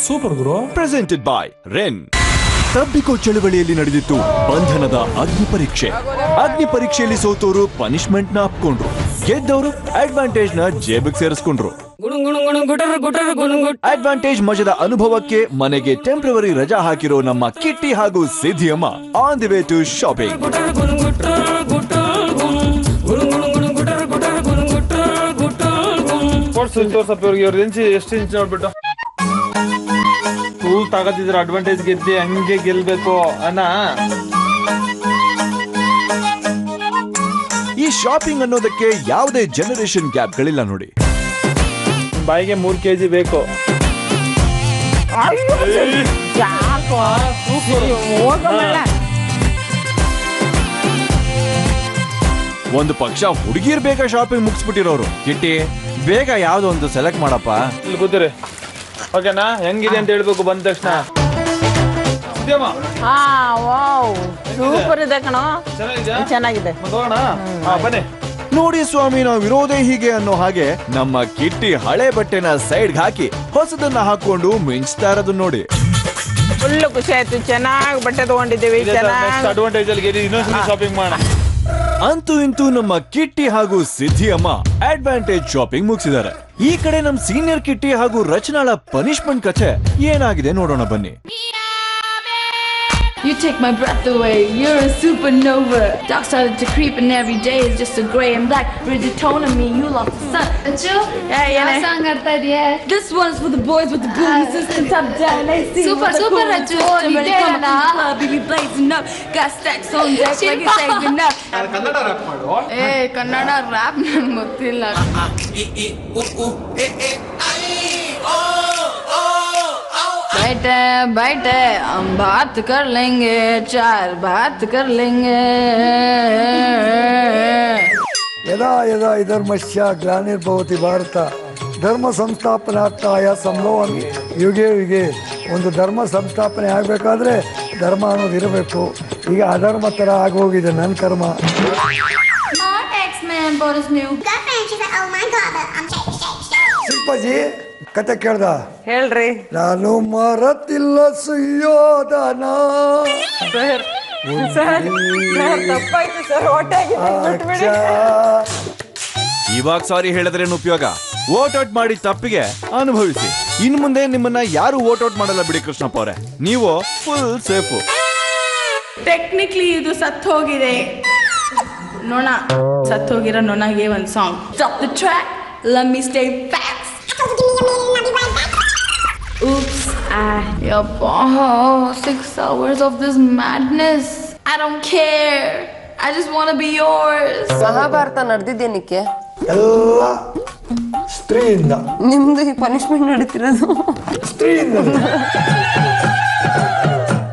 Super ಗುರು. Presented by ರೆನ್. ತಬ್ಬಿಕೋ ಚಳವಳಿಯಲ್ಲಿ ನಡೆದಿತ್ತು ಬಂಧನದ ಅಗ್ನಿ ಪರೀಕ್ಷೆಯಲ್ಲಿ ಸೋತೋರು ಪನಿಷ್ಮೆಂಟ್ ನ ಅಪ್ಕೊಂಡ್ರು, ಗೆದ್ದವರು ಅಡ್ವಾಂಟೇಜ್ ನ ಜೇಬಿಗೆ ಸೇರಿಸ್ಕೊಂಡ್ರು. ಅಡ್ವಾಂಟೇಜ್ ಮಜದ ಅನುಭವಕ್ಕೆ ಮನೆಗೆ ಟೆಂಪ್ರವರಿ ರಜಾ ಹಾಕಿರೋ ನಮ್ಮ ಕಿಟ್ಟಿ ಹಾಗೂ Siddhiyamma on the way to shopping. ಎಷ್ಟು ಇಂಚ್ ನೋಡ್ಬಿಟ್ಟು ಟೂಲ್ ತಗೋತಿದ್ರೆ ಅಡ್ವಾಂಟೇಜ್ ಗೆದ್ದಿ ಹಂಗೆ ಗೆಲ್ಬೇಕು ಅಣ್ಣ. ಈ ಶಾಪಿಂಗ್ ಅನ್ನೋದಕ್ಕೆ ಯಾವುದೇ ಜನರೇಷನ್ ಗ್ಯಾಪ್ಗಳಿಲ್ಲ ನೋಡಿ. ಬಾಯಿಗೆ 3 kg ಬೇಕು. ಒಂದು ಪಕ್ಷ ಹುಡುಗಿರ್ ಬೇಗ ಶಾಪಿಂಗ್ ಮುಗಿಸ್ಬಿಟ್ಟಿರೋರು. ಕಿಟ್ಟಿ ಬೇಗ ಯಾವ್ದೋ ಒಂದು ಸೆಲೆಕ್ಟ್ ಮಾಡಪ್ಪ. ಇಲ್ಲಿ ಕೂತಿರಿ. ಓಕೆನಾ? ಹೆಂಗಿದೆ ಅಂತ ಹೇಳ್ಬೇಕು ಬಂದ ತಕ್ಷಣ. ಸೂಪರ್ ಇದೆ ಕಣೋ. ಚೆನ್ನಾಗಿದೆ. ಬನ್ನಿ ನೋಡಿ ಸ್ವಾಮಿ, ನಾವಿರೋದೇ ಹೀಗೆ ಅನ್ನೋ ಹಾಗೆ ನಮ್ಮ ಕಿಟ್ಟಿ ಹಳೆ ಬಟ್ಟೆನ ಸೈಡ್ ಹಾಕಿ ಹೊಸದನ್ನ ಹಾಕೊಂಡು ಮಿಂಚ್ತಾ ಇರೋದು ನೋಡಿ. ಫುಲ್ ಖುಷಿ ಆಯ್ತು. ಚೆನ್ನಾಗಿ ಬಟ್ಟೆ ತಗೊಂಡಿದ್ದೀವಿ. ಅಡ್ವಾಂಟೇಜ್ ಅಲ್ಲಿ ಇನ್ನೊಂದ್ಸಲ ಶಾಪಿಂಗ್ ಮಾಡೋಣ. ಅಂತೂ ಇಂತೂ ನಮ್ಮ ಕಿಟ್ಟಿ ಹಾಗೂ ಸಿದ್ಧಿಯಮ್ಮ ಅಡ್ವಾಂಟೇಜ್ ಶಾಪಿಂಗ್ ಮುಗಿಸಿದ್ದಾರೆ. ಈ ಕಡೆ ನಮ್ ಸೀನಿಯರ್ ಕಿಟ್ಟಿ ಹಾಗೂ ರಚನಾಳ ಪನಿಷ್ಮೆಂಟ್ ಕಥೆ ಏನಾಗಿದೆ ನೋಡೋಣ ಬನ್ನಿ. You take my breath away, you're a supernova. Dark started to creep and every day is just a grey and black. Bridget told me you lost the sun. Achu, yeah, song arta diya. This one's for the boys with the booty systems up down. I see Super Achu. Ready come to the club, we be blazing up. Got stacks on deck like it's saving up. Kannada rap ಮಾಡು. Kannada rap ನಂಗೆ ಗೊತ್ತಿಲ್ಲ. बैठे हम बात कर लेंगे, 4 बात कर लेंगे. यदा यदा धर्मस्य ग्लानिर्भवति भारत ಧರ್ಮ ಸಂಸ್ಥಾಪನಾರ್ಥಾಯ ಸಂಭವಾಮಿ ಯುಗೆ ಯುಗೆ. ಒಂದು ಧರ್ಮ ಸಂಸ್ಥಾಪನೆ ಆಗಬೇಕಾದ್ರೆ ಧರ್ಮ ಅನ್ನೋದು ಇರಬೇಕು. ಈಗ ಅಧರ್ಮ ಥರ ಆಗೋಗಿದೆ ನನ್ನ ಕರ್ಮ. ಶಿಲ್ಪಾಜಿ ಕತೆ ಕೇಳ್ದ? ಹೇಳ್ರಿ. ನಾನು ಮರತಿಲ್ಲ ಸುಯೋಧನ. ತಪ್ಪಾಯ್ತು ಸರ್. ಇವಾಗ ಸಾರಿ ಹೇಳಿದ್ರೇನು ಉಪಯೋಗ? ವೋಟ್ ಔಟ್ ಮಾಡಿ ತಪ್ಪಿಗೆ ಅನುಭವಿಸಿ. ಇನ್ ಮುಂದೆ ನಿಮ್ಮನ್ನ ಯಾರು ವೋಟ್ ಔಟ್ ಮಾಡಲ್ಲ ಬಿಡಿ ಕೃಷ್ಣಪ್ಪ ಅವರೇ, ನೀವು ಫುಲ್ ಸೇಫು. ಟೆಕ್ನಿಕಲಿ ಇದು ಸತ್ತೋಗಿದೆ ನೊಣ. ಸತ್ತೋಗಿರೋ ನೊಣಗೆ ಒಂದು song. Stop the track, let me stay fast. Oops, yappa, 6 hours of this madness. I don't care. I just want to be yours. Mahabharata ನಡೆದಿದ್ದೇನಕ್ಕೆ? ಎಲ್ಲ ಸ್ತ್ರೀಯಿಂದ. ನಿಮ್ದು ಈ ಪನಿಷ್ಮೆಂಟ್ ನಡೀತಿರೋದು ಸ್ತ್ರೀಯಿಂದ.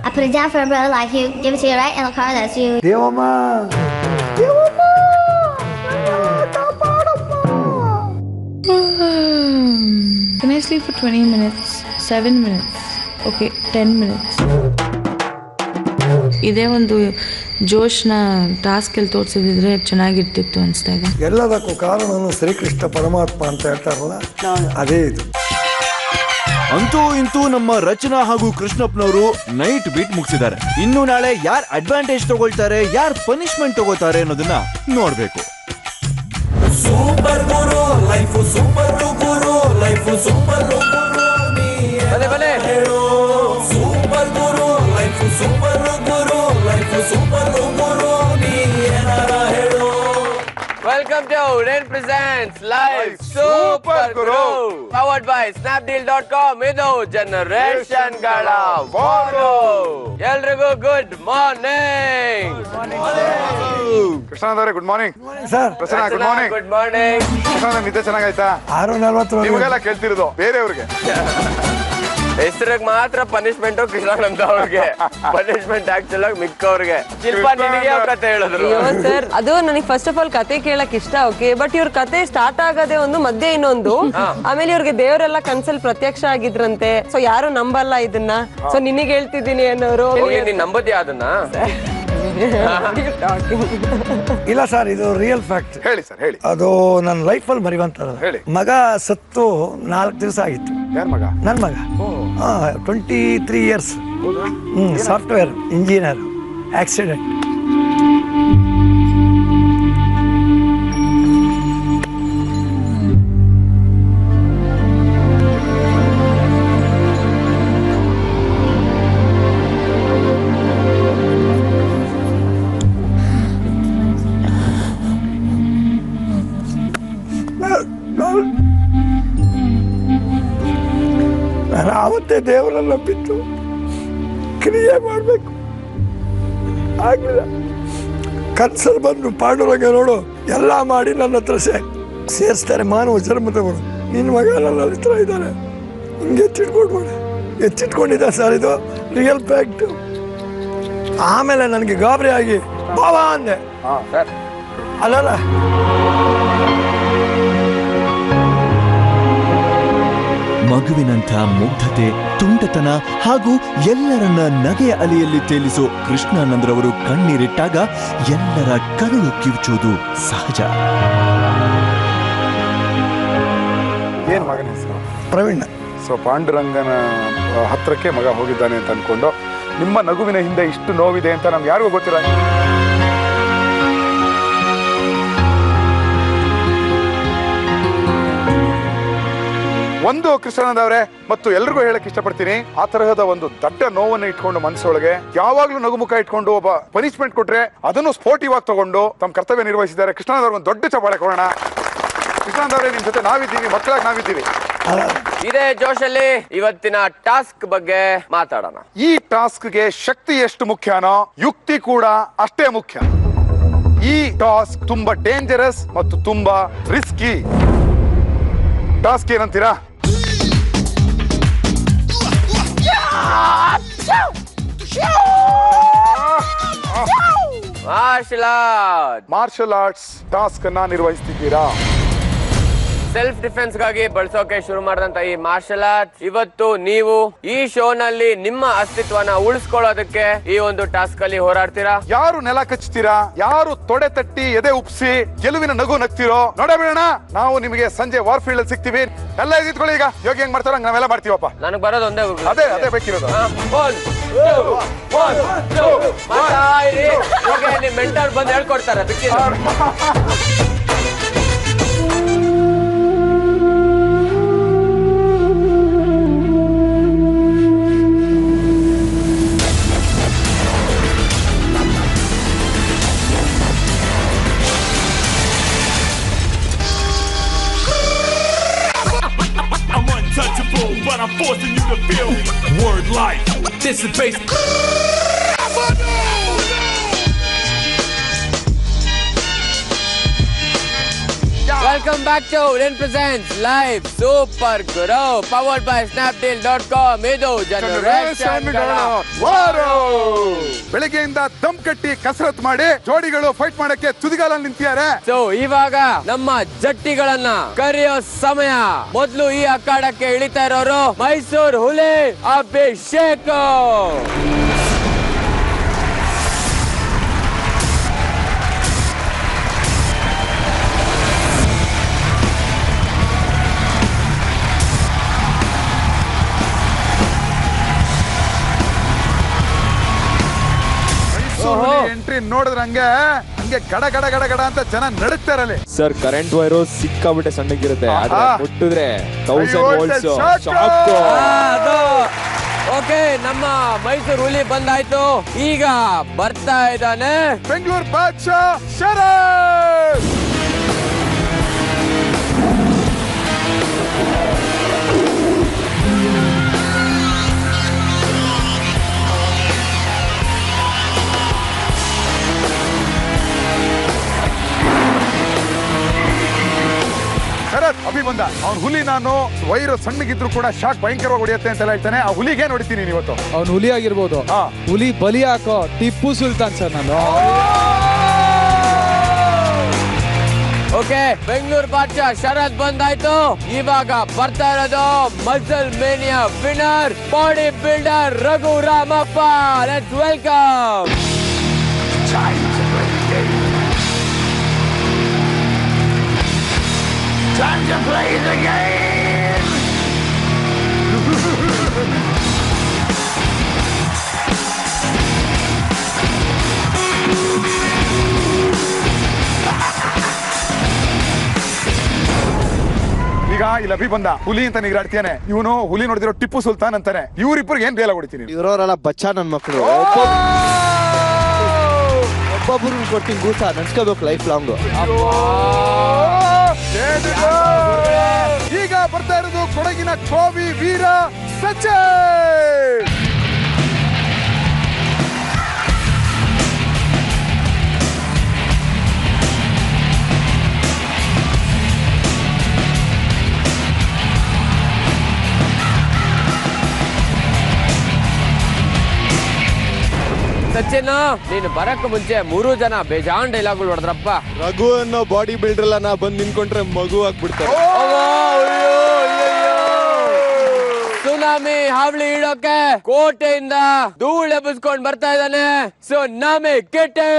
I put it down for a brother like you. Give it to your right and the car that's you. Devamma Can I sleep for 20 minutes? 7 minutes? Okay, 10 minutes. ಇದೇ ಒಂದು ಜೋಶ್ನ ಟಾಸ್ಕಲ್ಲಿ ತೋರಿಸಿದ್ರೆ ಚೆನ್ನಾಗಿರ್ತಿತ್ತು ಅನಿಸ್ದಾಗ. ಎಲ್ಲದಕ್ಕೂ ಕಾರಣನು ಶ್ರೀಕೃಷ್ಣ ಪರಮಾತ್ಮ ಅಂತ ಹೇಳ್ತಾರಲ್ಲ, ಅದೇ ಇದು. ಅಂತೂ ಇಂತೂ ನಮ್ಮ ರಚನಾ ಹಾಗೂ ಕೃಷ್ಣಪ್ಪನವರು ನೈಟ್ ಬೀಟ್ ಮುಗಿಸಿದ್ದಾರೆ. ಇನ್ನು ನಾಳೆ ಯಾರ್ ಅಡ್ವಾಂಟೇಜ್ ತಗೊಳ್ತಾರೆ, ಯಾರ್ ಪನಿಷ್ಮೆಂಟ್ ತಗೋತಾರೆ ಅನ್ನೋದನ್ನ ನೋಡ್ಬೇಕು. Super guru life, super guru life, super ಗುರು ಬಲೆ ಹೇಳೋ. Super guru life, super guru life, super guru ನೀ ಏನಾರ ಹೇಳೋ. Welcome to Ren Presents Live Super Guru, powered by Snapdeal.com. ಇದು ಜನರೇಷನ್ ಗಳ ವಾರು. ಎಲ್ರಿಗೂ ಗುಡ್ ಮಾರ್ನಿಂಗ್. ಕೃಷ್ಣನವರೇ good morning. Sir Prasanna good morning. Good morning. Krishna ನಿದ್ದೆ ಚೆನ್ನಾಗಾಯ್ತಾ? 6:40 ನಿಮಗೆಲ್ಲ ಕೇಳ್ತಿರೋದು ಬೇರೆಯವ್ರಿಗೆ. ಹೆಸರಿಗೆ ಮಾತ್ರ ಪನಿಷ್ಮೆಂಟ್ ಕೃಷ್ಣಾನಂದ ಅವ್ರಿಗೆ, ಪನಿಷ್ಮೆಂಟ್ ಆಕ್ಚುಲ್ ಆಗಿ ಮಿಕ್ಕವ್ರಿಗೆ. ಶಿಲ್ಪ ನಿನಗೆ ಯಾವ ಕತೆ ಹೇಳಿದ್ರು? ಸರ್ ಅದು ನನಗೆ ಫಸ್ಟ್ ಆಫ್ ಆಲ್ ಕತೆ ಕೇಳಕ್ ಇಷ್ಟ, ಓಕೆ, ಬಟ್ ಇವ್ರ ಕತೆ ಸ್ಟಾರ್ಟ್ ಆಗದೆ ಒಂದು ಮಧ್ಯೆ ಇನ್ನೊಂದು. ಆಮೇಲೆ ಇವ್ರಿಗೆ ದೇವರೆಲ್ಲ ಕನ್ಸಲ್ ಪ್ರತ್ಯಕ್ಷ ಆಗಿದ್ರಂತೆ. ಸೊ ಯಾರು ನಂಬಲ್ಲ ಇದನ್ನ. ಸೊ ನಿನಗೆ ಹೇಳ್ತಿದ್ದೀನಿ ಅನ್ನೋರು. ನೀನ್ ನಂಬದ್ಯಾ ಅದನ್ನ? ಇಲ್ಲ ಸರ್, ಇದು ರಿಯಲ್ ಫ್ಯಾಕ್ಟ್. ಹೇಳಿ ಸರ್ ಹೇಳಿ. ಅದು ನನ್ನ ಲೈಫಲ್ಲಿ ಮರಿವಂತ. ಮಗ ಸತ್ತು 4 ದಿವಸ ಆಗಿತ್ತು. ಯಾರ ಮಗ? ನನ್ನ ಮಗ 23 ಇಯರ್ಸ್. Software engineer. ಆಕ್ಸಿಡೆಂಟ್. ನಾನು ಆವತ್ತೇ ದೇವರೆಲ್ಲ ಬಿಟ್ಟು ಕ್ರಿಯೆ ಮಾಡಬೇಕು ಆಗಲಿಲ್ಲ. ಕನ್ಸಲ್ಲಿ ಬಂದು ಪಾಂಡುರಂಗ ನೋಡು ಎಲ್ಲ ಮಾಡಿ ನನ್ನ ಹತ್ರ ಸೇರಿಸ್ತಾರೆ ಮಾನವ ಜನ್ಮದವರು. ನಿನ್ನ ಮಗ ನನ್ನ ಹತ್ರ ಇದ್ದಾರೆ, ಹಿಂಗೆ ಎಚ್ಚಿಟ್ಕೊಂಡಿದ್ದ ಸರ್, ಇದು ರಿಯಲ್ ಫ್ಯಾಕ್ಟ್. ಆಮೇಲೆ ನನಗೆ ಗಾಬರಿ ಆಗಿ ಬಾವಾ ಅಂದೆ. ಅಲ್ಲಲ್ಲ ಮಗುವಿನಂಥ ಮುಗ್ಧತೆ, ತುಂಟತನ ಹಾಗೂ ಎಲ್ಲರನ್ನ ನಗೆಯ ಅಲೆಯಲ್ಲಿ ತೇಲಿಸೋ ಕೃಷ್ಣಾನಂದ್ರವರು ಕಣ್ಣೀರಿಟ್ಟಾಗ ಎಲ್ಲರ ಕರುಳು ಕಿವುಚುವುದು ಸಹಜ. ಏನ್ ಮಗನ ಹೆಸರು? ಪ್ರವೀಣ್. ಸೊ ಪಾಂಡುರಂಗನ ಹತ್ರಕ್ಕೆ ಮಗ ಹೋಗಿದ್ದಾನೆ ಅಂತ ಅನ್ಕೊಂಡು ನಿಮ್ಮ ನಗುವಿನ ಹಿಂದೆ ಇಷ್ಟು ನೋವಿದೆ ಅಂತ ನಮ್ಗೆ ಯಾರಿಗೂ ಗೊತ್ತಿಲ್ಲ. ಒಂದು ಕೃಷ್ಣಾನಂದ ಅವರೇ, ಮತ್ತು ಎಲ್ರಿಗೂ ಹೇಳಕ್ ಇಷ್ಟಪಡ್ತೀನಿ, ಆ ತರಹದ ಒಂದು ದೊಡ್ಡ ನೋವನ್ನು ಇಟ್ಕೊಂಡು ಮನಸ್ಸೊಳಗೆ ಯಾವಾಗ್ಲೂ ನಗುಮುಖ ಇಟ್ಕೊಂಡು ಒಬ್ಬ ಪನಿಷ್ಮೆಂಟ್ ಕೊಟ್ರೆ ಅದನ್ನು ಸ್ಪೋರ್ಟಿವ್ ಆಗಿ ತಗೊಂಡು ತಮ್ಮ ಕರ್ತವ್ಯ ನಿರ್ವಹಿಸಿದ್ದಾರೆ. ಕೃಷ್ಣಾನಂದ ಅವ್ರಿಗೆ ಒಂದು ದೊಡ್ಡ ಚಪ್ಪಾಳೆ ಕೊಡೋಣ. ಕೃಷ್ಣಾನಂದ ಅವರೇ, ನಿಮ್ ಜೊತೆ ನಾವಿದ್ದೀವಿ, ಮಕ್ಕಳಾಗಿ ನಾವಿದ್ದೀವಿ. ಇದೇ ಜೋಶಲ್ಲಿ ಇವತ್ತಿನ ಟಾಸ್ಕ್ ಬಗ್ಗೆ ಮಾತಾಡೋಣ. ಈ ಟಾಸ್ಕ್ಗೆ ಶಕ್ತಿ ಎಷ್ಟು ಮುಖ್ಯನೋ ಯುಕ್ತಿ ಕೂಡ ಅಷ್ಟೇ ಮುಖ್ಯ. ಈ ಟಾಸ್ಕ್ ತುಂಬಾ ಡೇಂಜರಸ್ ಮತ್ತು ತುಂಬಾ ರಿಸ್ಕಿ. ಟಾಸ್ಕ್ ಏನಂತೀರಾ? ಮಾರ್ಷಲ್ ಆರ್ಟ್ಸ್ ಟಾಸ್ಕ್ ಅನ್ನ ನಿರ್ವಹಿಸ್ತಿದ್ದೀರಾ. ಸೆಲ್ಫ್ ಡಿಫೆನ್ಸ್ ಗಾಗಿ ಬಳಸೋಕೆ ಶುರು ಮಾಡಿದಂತ ಈ ಮಾರ್ಷಲ್ ಆರ್ಟ್ಸ್ ಇವತ್ತು ನೀವು ಈ ಶೋ ನಲ್ಲಿ ನಿಮ್ಮ ಅಸ್ತಿತ್ವನ ಉಳಿಸ್ಕೊಳ್ಳೋದಕ್ಕೆ ಈ ಒಂದು ಟಾಸ್ಕ್ ಅಲ್ಲಿ ಹೋರಾಡ್ತೀರಾ. ಯಾರು ನೆಲ ಕಚ್ತೀರಾ, ಯಾರು ತೊಡೆ ತಟ್ಟಿ ಎದೆ ಉಪ್ಸಿ ಗೆಲುವಿನ ನಗು ನಗ್ತಿರೋ ನೋಡಬೇಡ. ನಾವು ನಿಮಗೆ ಸಂಜೆ ವಾರ್ಫೀಲ್ಡ್ ಅಲ್ಲಿ ಸಿಗ್ತೀವಿ. ಎಲ್ಲ ಇದ್ಕೊಳ್ಳಿ. ಈಗ ಯೋಗಿ ಹೆಂಗ್ ಮಾಡ್ತಾರೋ ನಾವೆಲ್ಲ ಮಾಡ್ತೀವಪ್ಪ. ನನಗೆ ಬರೋದು ಒಂದೇ, ಅದೇ ಬೇಕಿರೋದು. ಮೆಂಟರ್ ಬಂದು ಹೇಳ್ಕೊಡ್ತಾರೆ. But I'm forcing you to feel word life. This is basic. Welcome back to Ren Presents Live Super Guru powered by Snapdeal.com. ಇದು ಜನರೇಷನ್ ಬೆಳಗ್ಗೆಯಿಂದ ದಮ್ ಕಟ್ಟಿ ಕಸರತ್ ಮಾಡಿ ಜೋಡಿಗಳು ಫೈಟ್ ಮಾಡಕ್ಕೆ ತುದಿಗಾಲ ನಿಂತಿದ್ದಾರೆ. ಸೊ ಇವಾಗ ನಮ್ಮ ಜಟ್ಟಿಗಳನ್ನ ಕರೆಯೋ ಸಮಯ. ಮೊದಲು ಈ ಅಖಾಡಕ್ಕೆ ಇಳಿತಾ ಇರೋರು ಮೈಸೂರು ಹುಲಿ ಅಭಿಷೇಕ್. ಎಂಟ್ರಿ ನೋಡಿದ್ರೆ ಹಂಗೆ ಗಡ ಗಡ ಗಡ ಗಡ ಅಂತ ಜನ ನಡುಕ್ತಾರಲ್ಲಿ. ಸರ್ ಕರೆಂಟ್ ವೈರು ಸಿಕ್ಕಾಬಿಟ್ಟೆ ಸಣ್ಣಗಿರುತ್ತೆ, ಮುಟ್ಟಿದ್ರೆ 1000 ವೋಲ್ಟ್ಸ್ ಶಾಕ್. ಓಕೆ, ನಮ್ಮ ಮೈಸೂರು ಹುಲಿ ಬಂದಾಯ್ತು. ಈಗ ಬರ್ತಾ ಇದ್ದಾನೆ ಬೆಂಗಳೂರು ಬಾದ್ಶಾ ಶರತ್. ಅಭಿ ಬಂದ. ಅವ್ನ ಹುಲಿ ನಾನು ವೈರು ಸಣ್ಣಗಿದ್ರು ಕೂಡ ಶಾಕ್ ಭಯಂಕರವಾಗಿ ಹೊಡೆಯುತ್ತೆ ಅಂತ ಹೇಳ್ತಾನೆ. ಆ ಹುಲಿಗೆ ನೋಡ್ತೀನಿ ಇವತ್ತು. ಅವ್ನು ಹುಲಿ ಆಗಿರ್ಬೋದು, ಹುಲಿ ಬಲಿ ಹಾಕೋ ಟಿಪ್ಪು ಸುಲ್ತಾನ್ ಸರ್ ನಾನು. ಓಕೆ, ಬೆಂಗಳೂರು ಬಾದ್ಶಾ ಶರತ್ ಬಂದಾಯ್ತು. ಇವಾಗ ಬರ್ತಾ ಇರೋದು muscle mania winner body builder Raghu Ramappa. Let's welcome. Time to play the game! ಈಗ ಇಲ್ಲಿ ಅಭಿ ಬಂದ ಹುಲಿ ಅಂತ ನಿಗ್ರಾಡ್ತೇನೆ, ಇವನು ಹುಲಿ ನೋಡಿದಿರೋ ಟಿಪ್ಪು ಸುಲ್ತಾನ್ ಅಂತಾನೆ. ಇವ್ರಿಬ್ರಿಗೆ ಏನ್ ಡೈಲಾಗ್ ಹೊಡಿತೀನಿ? ಇವರವರೆಲ್ಲ ಬಚ್ಚಾ ನನ್ ಮಕ್ಕಳು, ಒಬ್ಬೊಬ್ರು ಕೊಡ್ತೀನಿ ಗೂಸ ನಡ್ಸ್ಕೋಬೇಕು ಲೈಫ್ ಲಾಂಗ್. ಈಗ ಬರ್ತಾ ಇರೋದು ಕೊಡಗಿನ ಕೋವಿ ವೀರ ಸಚಿನ್. ಸಚಿನ್, ನೀನು ಬರಕ್ಕೆ ಮುಂಚೆ 3 ಜನ ಬೇಜಾನ್ ಡೈಲಾಗ್ಗಳು ಹೊಡೆದ್ರಪ್ಪ. ರಘು ಅನ್ನೋ ಬಾಡಿ ಬಿಲ್ಡರ್ ಎಲ್ಲ ನಾ ಬಂದ್ ನಿಂತ್ಕೊಂಡ್ರೆ ಮಗು ಆಗ್ಬಿಡ್ತಾರೆ. ಸುನಾಮಿ ಹಾವಳಿ ಇಡೋಕೆ ಕೋಟೆಯಿಂದ ಧೂಳು ಎಬ್ಬಿಸ್ಕೊಂಡ್ ಬರ್ತಾ ಇದ್ದಾನೆ ಸುನಾಮಿ ಕೆಟ್ಟೆ.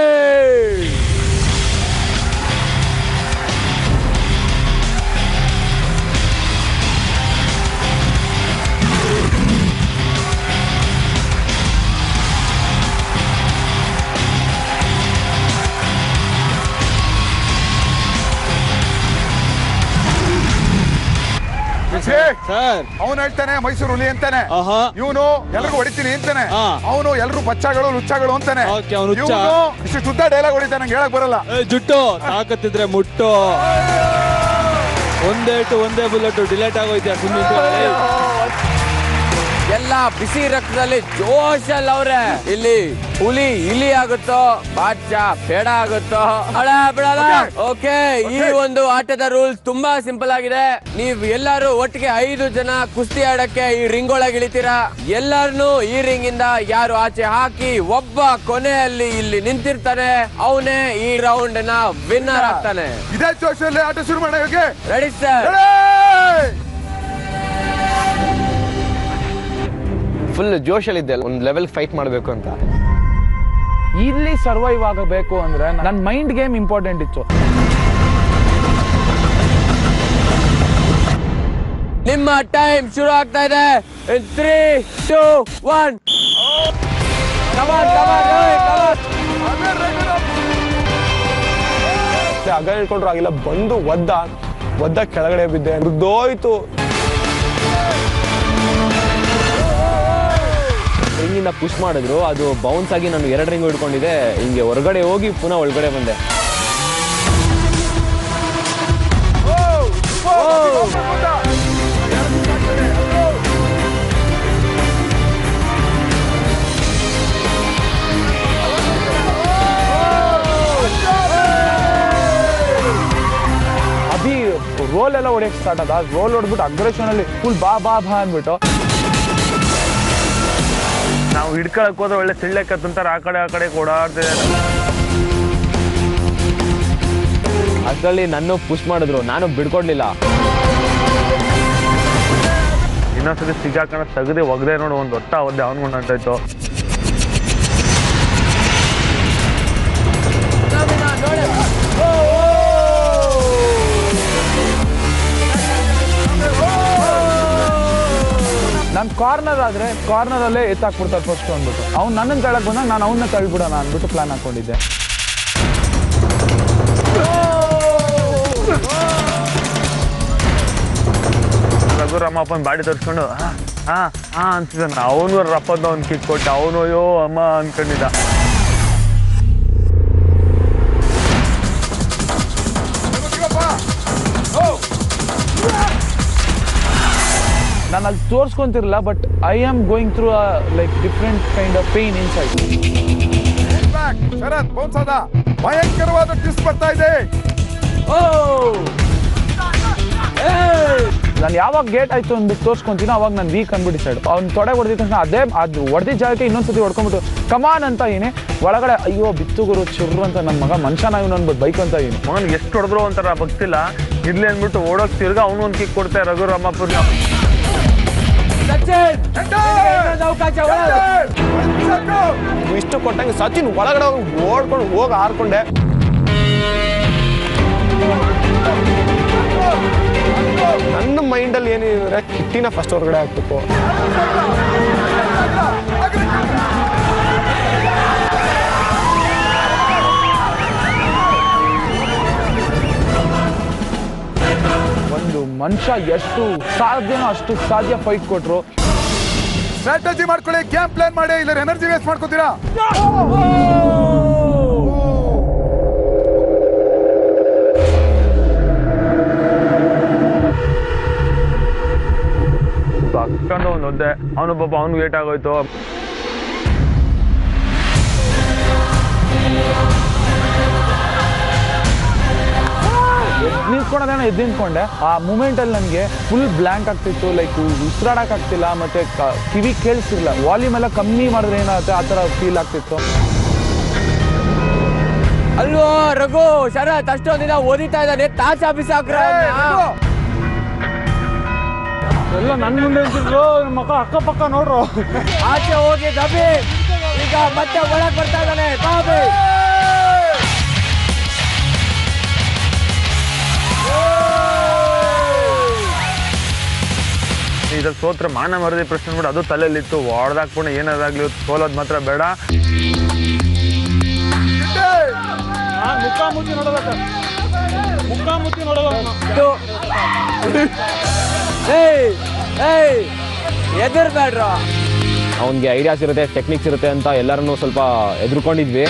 ಅವನು ಹೇಳ್ತಾನೆ ಮೈಸೂರು ಹುಲಿ ಅಂತಾನೆ, ಇವನು ಎಲ್ರಿಗೂ ಹೊಡಿತೀನಿ ಅಂತಾನೆ, ಅವನು ಎಲ್ರು ಬಚ್ಚಾಗಳು ಲುಚ್ಚಾಗಳು ಅಂತಾನೆ. ಇಷ್ಟು ಶುದ್ಧ ಡೈಲಾಗ್ ಹೊಡಿತಾನೆ, ನಂಗೆ ಹೇಳಕ್ ಬರಲ್ಲ. ಜುಟ್ಟು ತಾಕತ್ತಿದ್ರೆ ಮುಟ್ಟು, ಒಂದೇ ಬುಲೆಟ್ ಡಿಲೇಟ್ ಆಗೋಯ್ತು. ಎಲ್ಲ ಬಿಸಿ ರಕ್ತದಲ್ಲಿ ಜೋಶಲ್ಲಿ ಅವ್ರೆ. ಇಲ್ಲಿ ಹುಲಿ ಇಲಿ ಆಗುತ್ತೋ, ಬಾದ್ಶಾ ಬೇಡ ಆಗುತ್ತೋ, ಅಳ ಬಿಡಲ್ಲ. ಓಕೆ, ಈ ಒಂದು ಆಟದ ರೂಲ್ಸ್ ತುಂಬಾ ಸಿಂಪಲ್ ಆಗಿದೆ. ನೀವ್ ಎಲ್ಲರೂ ಒಟ್ಟಿಗೆ 5 ಜನ ಕುಸ್ತಿ ಆಡಕ್ಕೆ ಈ ರಿಂಗ್ ಒಳಗೆ ಇಳಿತೀರಾ. ಎಲ್ಲರನ್ನು ಈ ರಿಂಗ್ ಇಂದ ಯಾರು ಆಚೆ ಹಾಕಿ ಒಬ್ಬ ಕೊನೆಯಲ್ಲಿ ಇಲ್ಲಿ ನಿಂತಿರ್ತಾನೆ, ಅವನೇ ಈ ರೌಂಡ್ ನ ವಿನ್ನರ್ ಆಗ್ತಾನೆ. ಇದೇ ಜೋಶಲ್ಲಿ ಆಟ ಶುರು ಮಾಡ. Ready sir? ಫುಲ್ ಜೋಶಲ್ಲಿದ್ದೆ, ಒಂದು ಲೆವೆಲ್ ಫೈಟ್ ಮಾಡಬೇಕು ಅಂತ. ಇಲ್ಲಿ ಸರ್ವೈವ್ ಆಗಬೇಕು ಅಂದ್ರೆ ನನ್ನ ಮೈಂಡ್ ಗೇಮ್ ಇಂಪಾರ್ಟೆಂಟ್ ಇತ್ತು. ನಿಮ್ಮ ಟೈಮ್ ಶುರು ಆಗ್ತಾ ಇದೆ. 3, 2, 1 ಅಗ ಹೇಳ್ಕೊಂಡ್ರು ಆಗಿಲ್ಲ, ಬಂದು ಒದ್ದ ಕೆಳಗಡೆ ಬಿದ್ದೆ, ಮುಗ್ದೋಯ್ತು. ರಿಂಗಿಂದ ಪುಷ್ ಮಾಡಿದ್ರು, ಅದು ಬೌನ್ಸ್ ಆಗಿ ನಾನು 2 ರಿಂಗ್ ಹಿಡ್ಕೊಂಡಿದ್ದೆ. ಹಿಂಗೆ ಹೊರಗಡೆ ಹೋಗಿ ಪುನಃ ಒಳಗಡೆ ಬಂದೆ. ಅಭಿ ರೋಲ್ ಎಲ್ಲ ಹೊಡೆಯಕ್ಕೆ ಸ್ಟಾರ್ಟ್ ಆದ. ರೋಲ್ ಹೊಡ್ಬಿಟ್ಟು ಅಗ್ರೆಷನ್ ಅಲ್ಲಿ ಫುಲ್ ಬಾ ಬಾ ಬಾ ಅಂದ್ಬಿಟ್ಟು ನಾವು ಹಿಡ್ಕೊಳಕ್ ಹೋದ್ರೆ ಒಳ್ಳೆ ಸಿಳ್ಳೆಕತ್ತಂತಾರೆ, ಆ ಕಡೆ ಓಡಾಡ್ತಿದೆ. ಅದ್ರಲ್ಲಿ ನನ್ನ ಪುಷ್ ಮಾಡಿದ್ರು, ನಾನು ಬಿಡ್ಕೊಡ್ಲಿಲ್ಲ. ಇನ್ನೊಂದ್ಸತಿ ಸಿಗಾಕಣ ತೆಗದೆ ಒಗದೆ ನೋಡು, ಒಂದು ಒದ್ದೆ ಅವನ್ಕೊಂಡು ಅಂಟಾಯ್ತು. ನಾನು ಕಾರ್ನರ್ ಆದ್ರೆ ಕಾರ್ನರಲ್ಲೇ ಎತ್ತಾಕ್ಬಿಡ್ತಾರೆ ಫಸ್ಟ್ ಅಂದ್ಬಿಟ್ಟು. ಅವ್ನು ನನ್ನನ್ನು ತಳ್ಳಕ್ ಬಂದಾಗ ನಾನು ಅವನ್ನ ತಳ್ಬಿಡೋಣ ಅಂದ್ಬಿಟ್ಟು ಪ್ಲಾನ್ ಹಾಕೊಂಡಿದ್ದೆ. ರಘುರಾಮಪ್ಪನ ಬಾಡಿ ತೋರಿಸ್ಕೊಂಡು ಅನ್ಸಿದ್ದಾನೆ. ಅವನು ರಪ್ಪದ ಅವ್ನು ಕಿಕ್ ಕೊಟ್ಟೆ, ಅವನು ಅಯ್ಯೋ ಅಮ್ಮ ಅನ್ಕೊಂಡಿದ್ದ. ನಾನು ಅಲ್ಲಿ ತೋರಿಸ್ಕೊಂತಿರಲ್ಲ, but I am going through like different kind of pain inside. Sharath ಬೌನ್ಸಾದ ಭಯಂಕರವಾದ ಟ್ವಿಸ್ಟ್ ಬರ್ತಾ ಇದೆ. ನಾನು ಯಾವಾಗ ಗೇಟ್ ಆಯ್ತು ಅಂದ್ಬಿಟ್ಟು ತೋರಿಸ್ಕೊಂತೀನೋ ಅವಾಗ ನಾನು ವೀಕ್ ಅಂದ್ಬಿಟ್ಟು ಸೈಡ್. ಅವ್ನು ತೊಡೆ ಹೊಡೆದಿದ್ದ ತಕ್ಷಣ ಅದು ಹೊಡೆದಿದ್ದ ಜಾಗಕ್ಕೆ ಇನ್ನೊಂದ್ಸತಿ ಹೊಡ್ಕೊಂಡ್ಬಿಟ್ಟು ಕಮಾನ್ ಅಂತ ಏನೇ ಒಳಗಡೆ ಅಯ್ಯೋ ಬಿತ್ತು ಗುರು ಚುರ್ರು ಅಂತ ನನ್ನ ಮಗ ಮನುಷ್ಯನ ಇವನು ಅನ್ಬಿಟ್ಟು ಬೈಕ್ ಅಂತ ಏನು ಮಗನ್ ಎಷ್ಟು ಹೊಡೆದ್ರು ಒಂಥರ ಭಕ್ತಿಲ್ಲ. ಇರ್ಲಿ ಅಂದ್ಬಿಟ್ಟು ಓಡೋಕ್ ತಿರ್ಗ ಅವನು ಒಂದು ಕಿಕ್ ಕೊಡ್ತಾರೆ ರಘುರಾಮಪ್ಪನ. ಇಷ್ಟು ಕೊಟ್ಟಂಗೆ ಸಚಿನ್ ಒಳಗಡೆ ಓಡ್ಕೊಂಡು ಹೋಗಿ ಹಾರ್ಕೊಂಡೆ. ನನ್ನ ಮೈಂಡಲ್ಲಿ ಏನಿದೆ, ಕಿಟ್ಟಿನ ಫಸ್ಟ್ ಹೊರಗಡೆ ಹಾಕ್ಬೇಕು. ಒಂದು ಮನುಷ್ಯ ಎಷ್ಟು ಸಾಧ್ಯನೋ ಅಷ್ಟು ಸಾಧ್ಯ ಫೈಟ್ ಕೊಟ್ರು. ಸ್ಟ್ರಾಟಜಿ ಮಾಡ್ಕೊಳ್ಳಿ, ಗೇಮ್ ಪ್ಲಾನ್ ಮಾಡಿ, ಇಲ್ಲ ಎನರ್ಜಿ ವೇಸ್ಟ್ ಮಾಡ್ಕೋತೀರಾ. ಅಕ್ಕಂಡು ಒಂದು ಒದ್ದೆ, ಅವನು ಪಾಪ ಅವ್ನಿಗೆ ಲೇಟ್ ಆಗೋಯ್ತು. ನಿಂತ್ಕೊಂಡೋದೇನೋ ಎದ್ದು ನಿಂತ್ಕೊಂಡೆ. ಆ ಮೂಮೆಂಟಲ್ಲಿ ನನಗೆ ಫುಲ್ ಬ್ಲ್ಯಾಂಕ್ ಆಗ್ತಿತ್ತು, ಲೈಕ್ ಉಸಿರಾಡಕ್ ಆಗ್ತಿಲ್ಲ, ಮತ್ತೆ ಕಿವಿ ಕೇಳಿಸ್ತಿರ್ಲಿಲ್ಲ. ವಾಲ್ಯೂಮ್ ಎಲ್ಲ ಕಮ್ಮಿ ಮಾಡಿದ್ರೆ ಏನಾಗುತ್ತೆ ಆ ಥರ ಫೀಲ್ ಆಗ್ತಿತ್ತು. ಅಲ್ವೋ ರಘು, ಶರತ್ ಅಷ್ಟೊಂದಿನ ಓದಿತಾ ಇದ್ದಾನೆ, ತಾಜ್ ಆಫೀಸ್ ಎಲ್ಲ ನನ್ನ ಮುಂದೆ ನಿಂತಿದ್ರು, ಮಕ್ಕಳು ಅಕ್ಕಪಕ್ಕ ನೋಡ್ರು. ಆಚೆ ಹೋಗಿ ದಬಿ, ಈಗ ಮತ್ತೆ ಒಳಗೆ ಬರ್ತಾ ಇದ್ದಾನೆ ಬಾಬಿ. ಇದ್ರಲ್ಲಿ ಸೋತ್ರ ಮಾನ ಮರದಿ ಪ್ರಶ್ನೆ ಬಿಟ್ಟು ಅದು ತಲೆಯಲ್ಲಿತ್ತು. ಹೊಡೆದಾಕ್ಬಿಟ್ಟು ಏನಾದಾಗ್ಲಿ ಸೋಲೋದು ಮಾತ್ರ ಬೇಡ. ಮುಖಾಮುಖಿ ನೋಡೋದ, ಮುಖಾಮುಖಿ ನೋಡೋದು. ಎದುರ್ಬೇಡ್ರ, ಅವನಿಗೆ ಐಡಿಯಾಸ್ ಇರುತ್ತೆ, ಟೆಕ್ನಿಕ್ಸ್ ಇರುತ್ತೆ ಅಂತ ಎಲ್ಲರನ್ನೂ ಸ್ವಲ್ಪ ಎದುರ್ಕೊಂಡಿದ್ವಿ.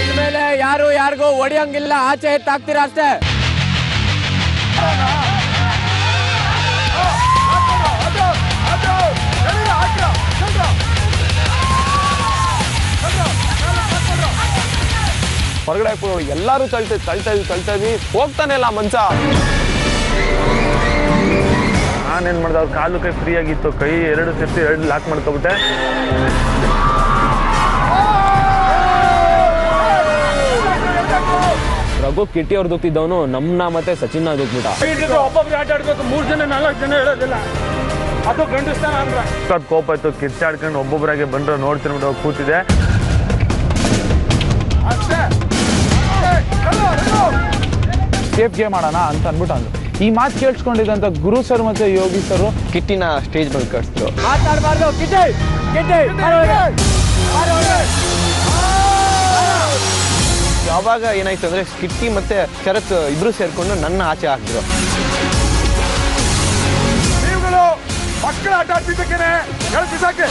ಇನ್ಮೇಲೆ ಯಾರು ಯಾರಿಗೂ ಹೊಡಿಯಂಗಿಲ್ಲ, ಆಚೆ ಎತ್ತಾಕ್ತೀರಾ ಅಷ್ಟೇ. ಹೊರಗಡೆ ಹಾಕೊಂಡು ಎಲ್ಲರೂ ತಳ್ತಾ ಇದ್ವಿ, ಹೋಗ್ತಾನೆ ಇಲ್ಲ ಮನ್ಸ. ನಾನೇನು ಮಾಡ್ದೆ, ಅವ್ರ ಕಾಲು ಕೈ ಫ್ರೀ ಆಗಿತ್ತು, ಕೈ ಎರಡು ಸೇರಿಸಿ ಎರಡು ಲಾಕ್ ಮಾಡ್ಕೊಬಿಟ್ಟೆ. ರಘು ಕಿಟ್ಟಿ ಅವ್ರು ದುಕ್ತಿದ್ದವನು ನಮ್ಮನ್ನ ಮತ್ತೆ ಸಚಿನ್ನ ದುಕ್ಬಿಟ್ಟ. ಒಬ್ಬೊಬ್ರು ಆಟ ಆಡ್ಬೇಕು, 3 ಜನ 4 ಜನ ಹೇಳೋದಿಲ್ಲ, ಅದು ಗಂಡಿಸ್ತಾನ ಅಂದ್ರೆ ಅದು ಕೋಪ ಆಯ್ತು. ಕಿಚ್ಚಾಡ್ಕೊಂಡು ಒಬ್ಬೊಬ್ಬರಾಗೆ ಬಂದ್ರೆ ನೋಡ್ತಿರ್ಬಿಟ್ಟು ಹೋಗಿ ಕೂತಿದೆ. ಸೇಫ್ ಗೇಮ್ ಮಾಡೋಣ ಅಂತ ಅಂದ್ಬಿಟ್ಟು ಅಂದ್ರು. ಈ ಮಾತು ಕೇಳಿಸ್ಕೊಂಡಿದ್ದಂತ ಗುರು ಸರ್ ಮತ್ತೆ ಯೋಗಿ ಸರ್ ಕಿಟ್ಟಿನ ಸ್ಟೇಜ್ ಮೇಲೆ ಕಳಿಸಿದ್ರು. ಮಾತಾಡಬಾರ್ದು, ಯಾವಾಗ ಏನಾಯ್ತು ಅಂದ್ರೆ ಕಿಟ್ಟಿ ಮತ್ತೆ ಶರತ್ ಇಬ್ರು ಸೇರ್ಕೊಂಡು ನನ್ನ ಆಚೆ ಹಾಕಿದ್ರು. ನೀವುಗಳು ಮಕ್ಕಳ ಆಟ ಆಡ್ತಿದ್ದಕ್ಕೇನೆ ಹೇಳ್ತಿ ಸಾಕೆ.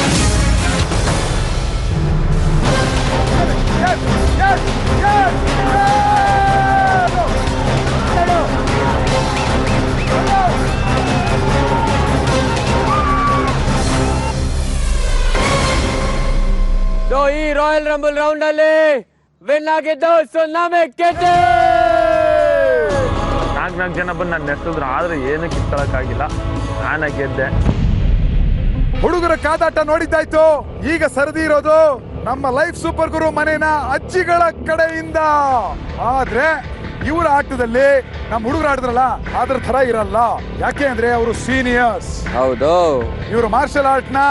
ಸೊ ಈ ರಾಯಲ್ ರಂಬಲ್ ರೌಂಡ್ ಅಲ್ಲಿ ವಿನ್ ಆಗಿದ್ದು ಸುನಾಮಿ ಕಿಟ್ಟಿ. 4 ಜನ ಬಂದು ನಾನು ನೆಟ್ಟಿದ್ರು, ಆದ್ರೆ ಏನು ಕಿತ್ಕೊಳ್ಳೋಕ್ಕಾಗಿಲ್ಲ, ನಾನೇ ಗೆದ್ದೆ. ಹುಡುಗರ ಕಾದಾಟ ನೋಡಿದ್ದಾಯ್ತು. ಈಗ ಸರದಿ ಇರೋದು ನಮ್ಮ ಲೈಫ್ ಸೂಪರ್ ಗುರು ಮನೆಯ ಅಜ್ಜಿಗಳ ಕಡೆಯಿಂದ. ಆದ್ರೆ ಇವರ ಆಟದಲ್ಲಿ ನಮ್ಮ ಹುಡುಗರು ಆಡಿದ್ರಲ್ಲ ಅದ್ರ ತರ ಇರಲ್ಲ. ಯಾಕೆ ಅಂದ್ರೆ ಅವರು ಸೀನಿಯರ್ಸ್. ಹೌದು, ಇವರು ಮಾರ್ಷಲ್ ಆರ್ಟ್ ನ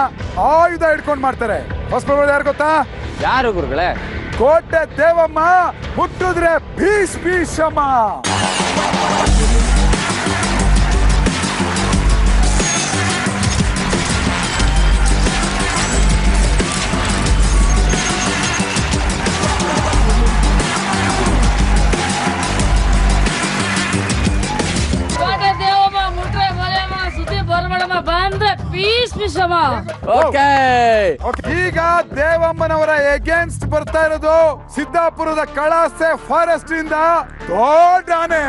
ಆಯುಧ ಹಿಡ್ಕೊಂಡು ಮಾಡ್ತಾರೆ. ಫಸ್ಟ್ ಬರೋದು ಯಾರು ಗೊತ್ತಾ? ಯಾರು ಗುರುಗಳೇ? ಕೋಟೆ ದೇವಮ್ಮ, ಮುಟ್ಟಿದ್ರೆ ಭೀಷ್ಮ. ಈಗ ದೇವಮ್ಮನವರ ಎಗೇನ್ಸ್ಟ್ ಬರ್ತಾ ಇರೋದು ಸಿದ್ದಾಪುರದ ಕಳಾಸೆ ಫಾರೆಸ್ಟ್ ಇಂದ ದೊಡ್ಡ ಆನೆ.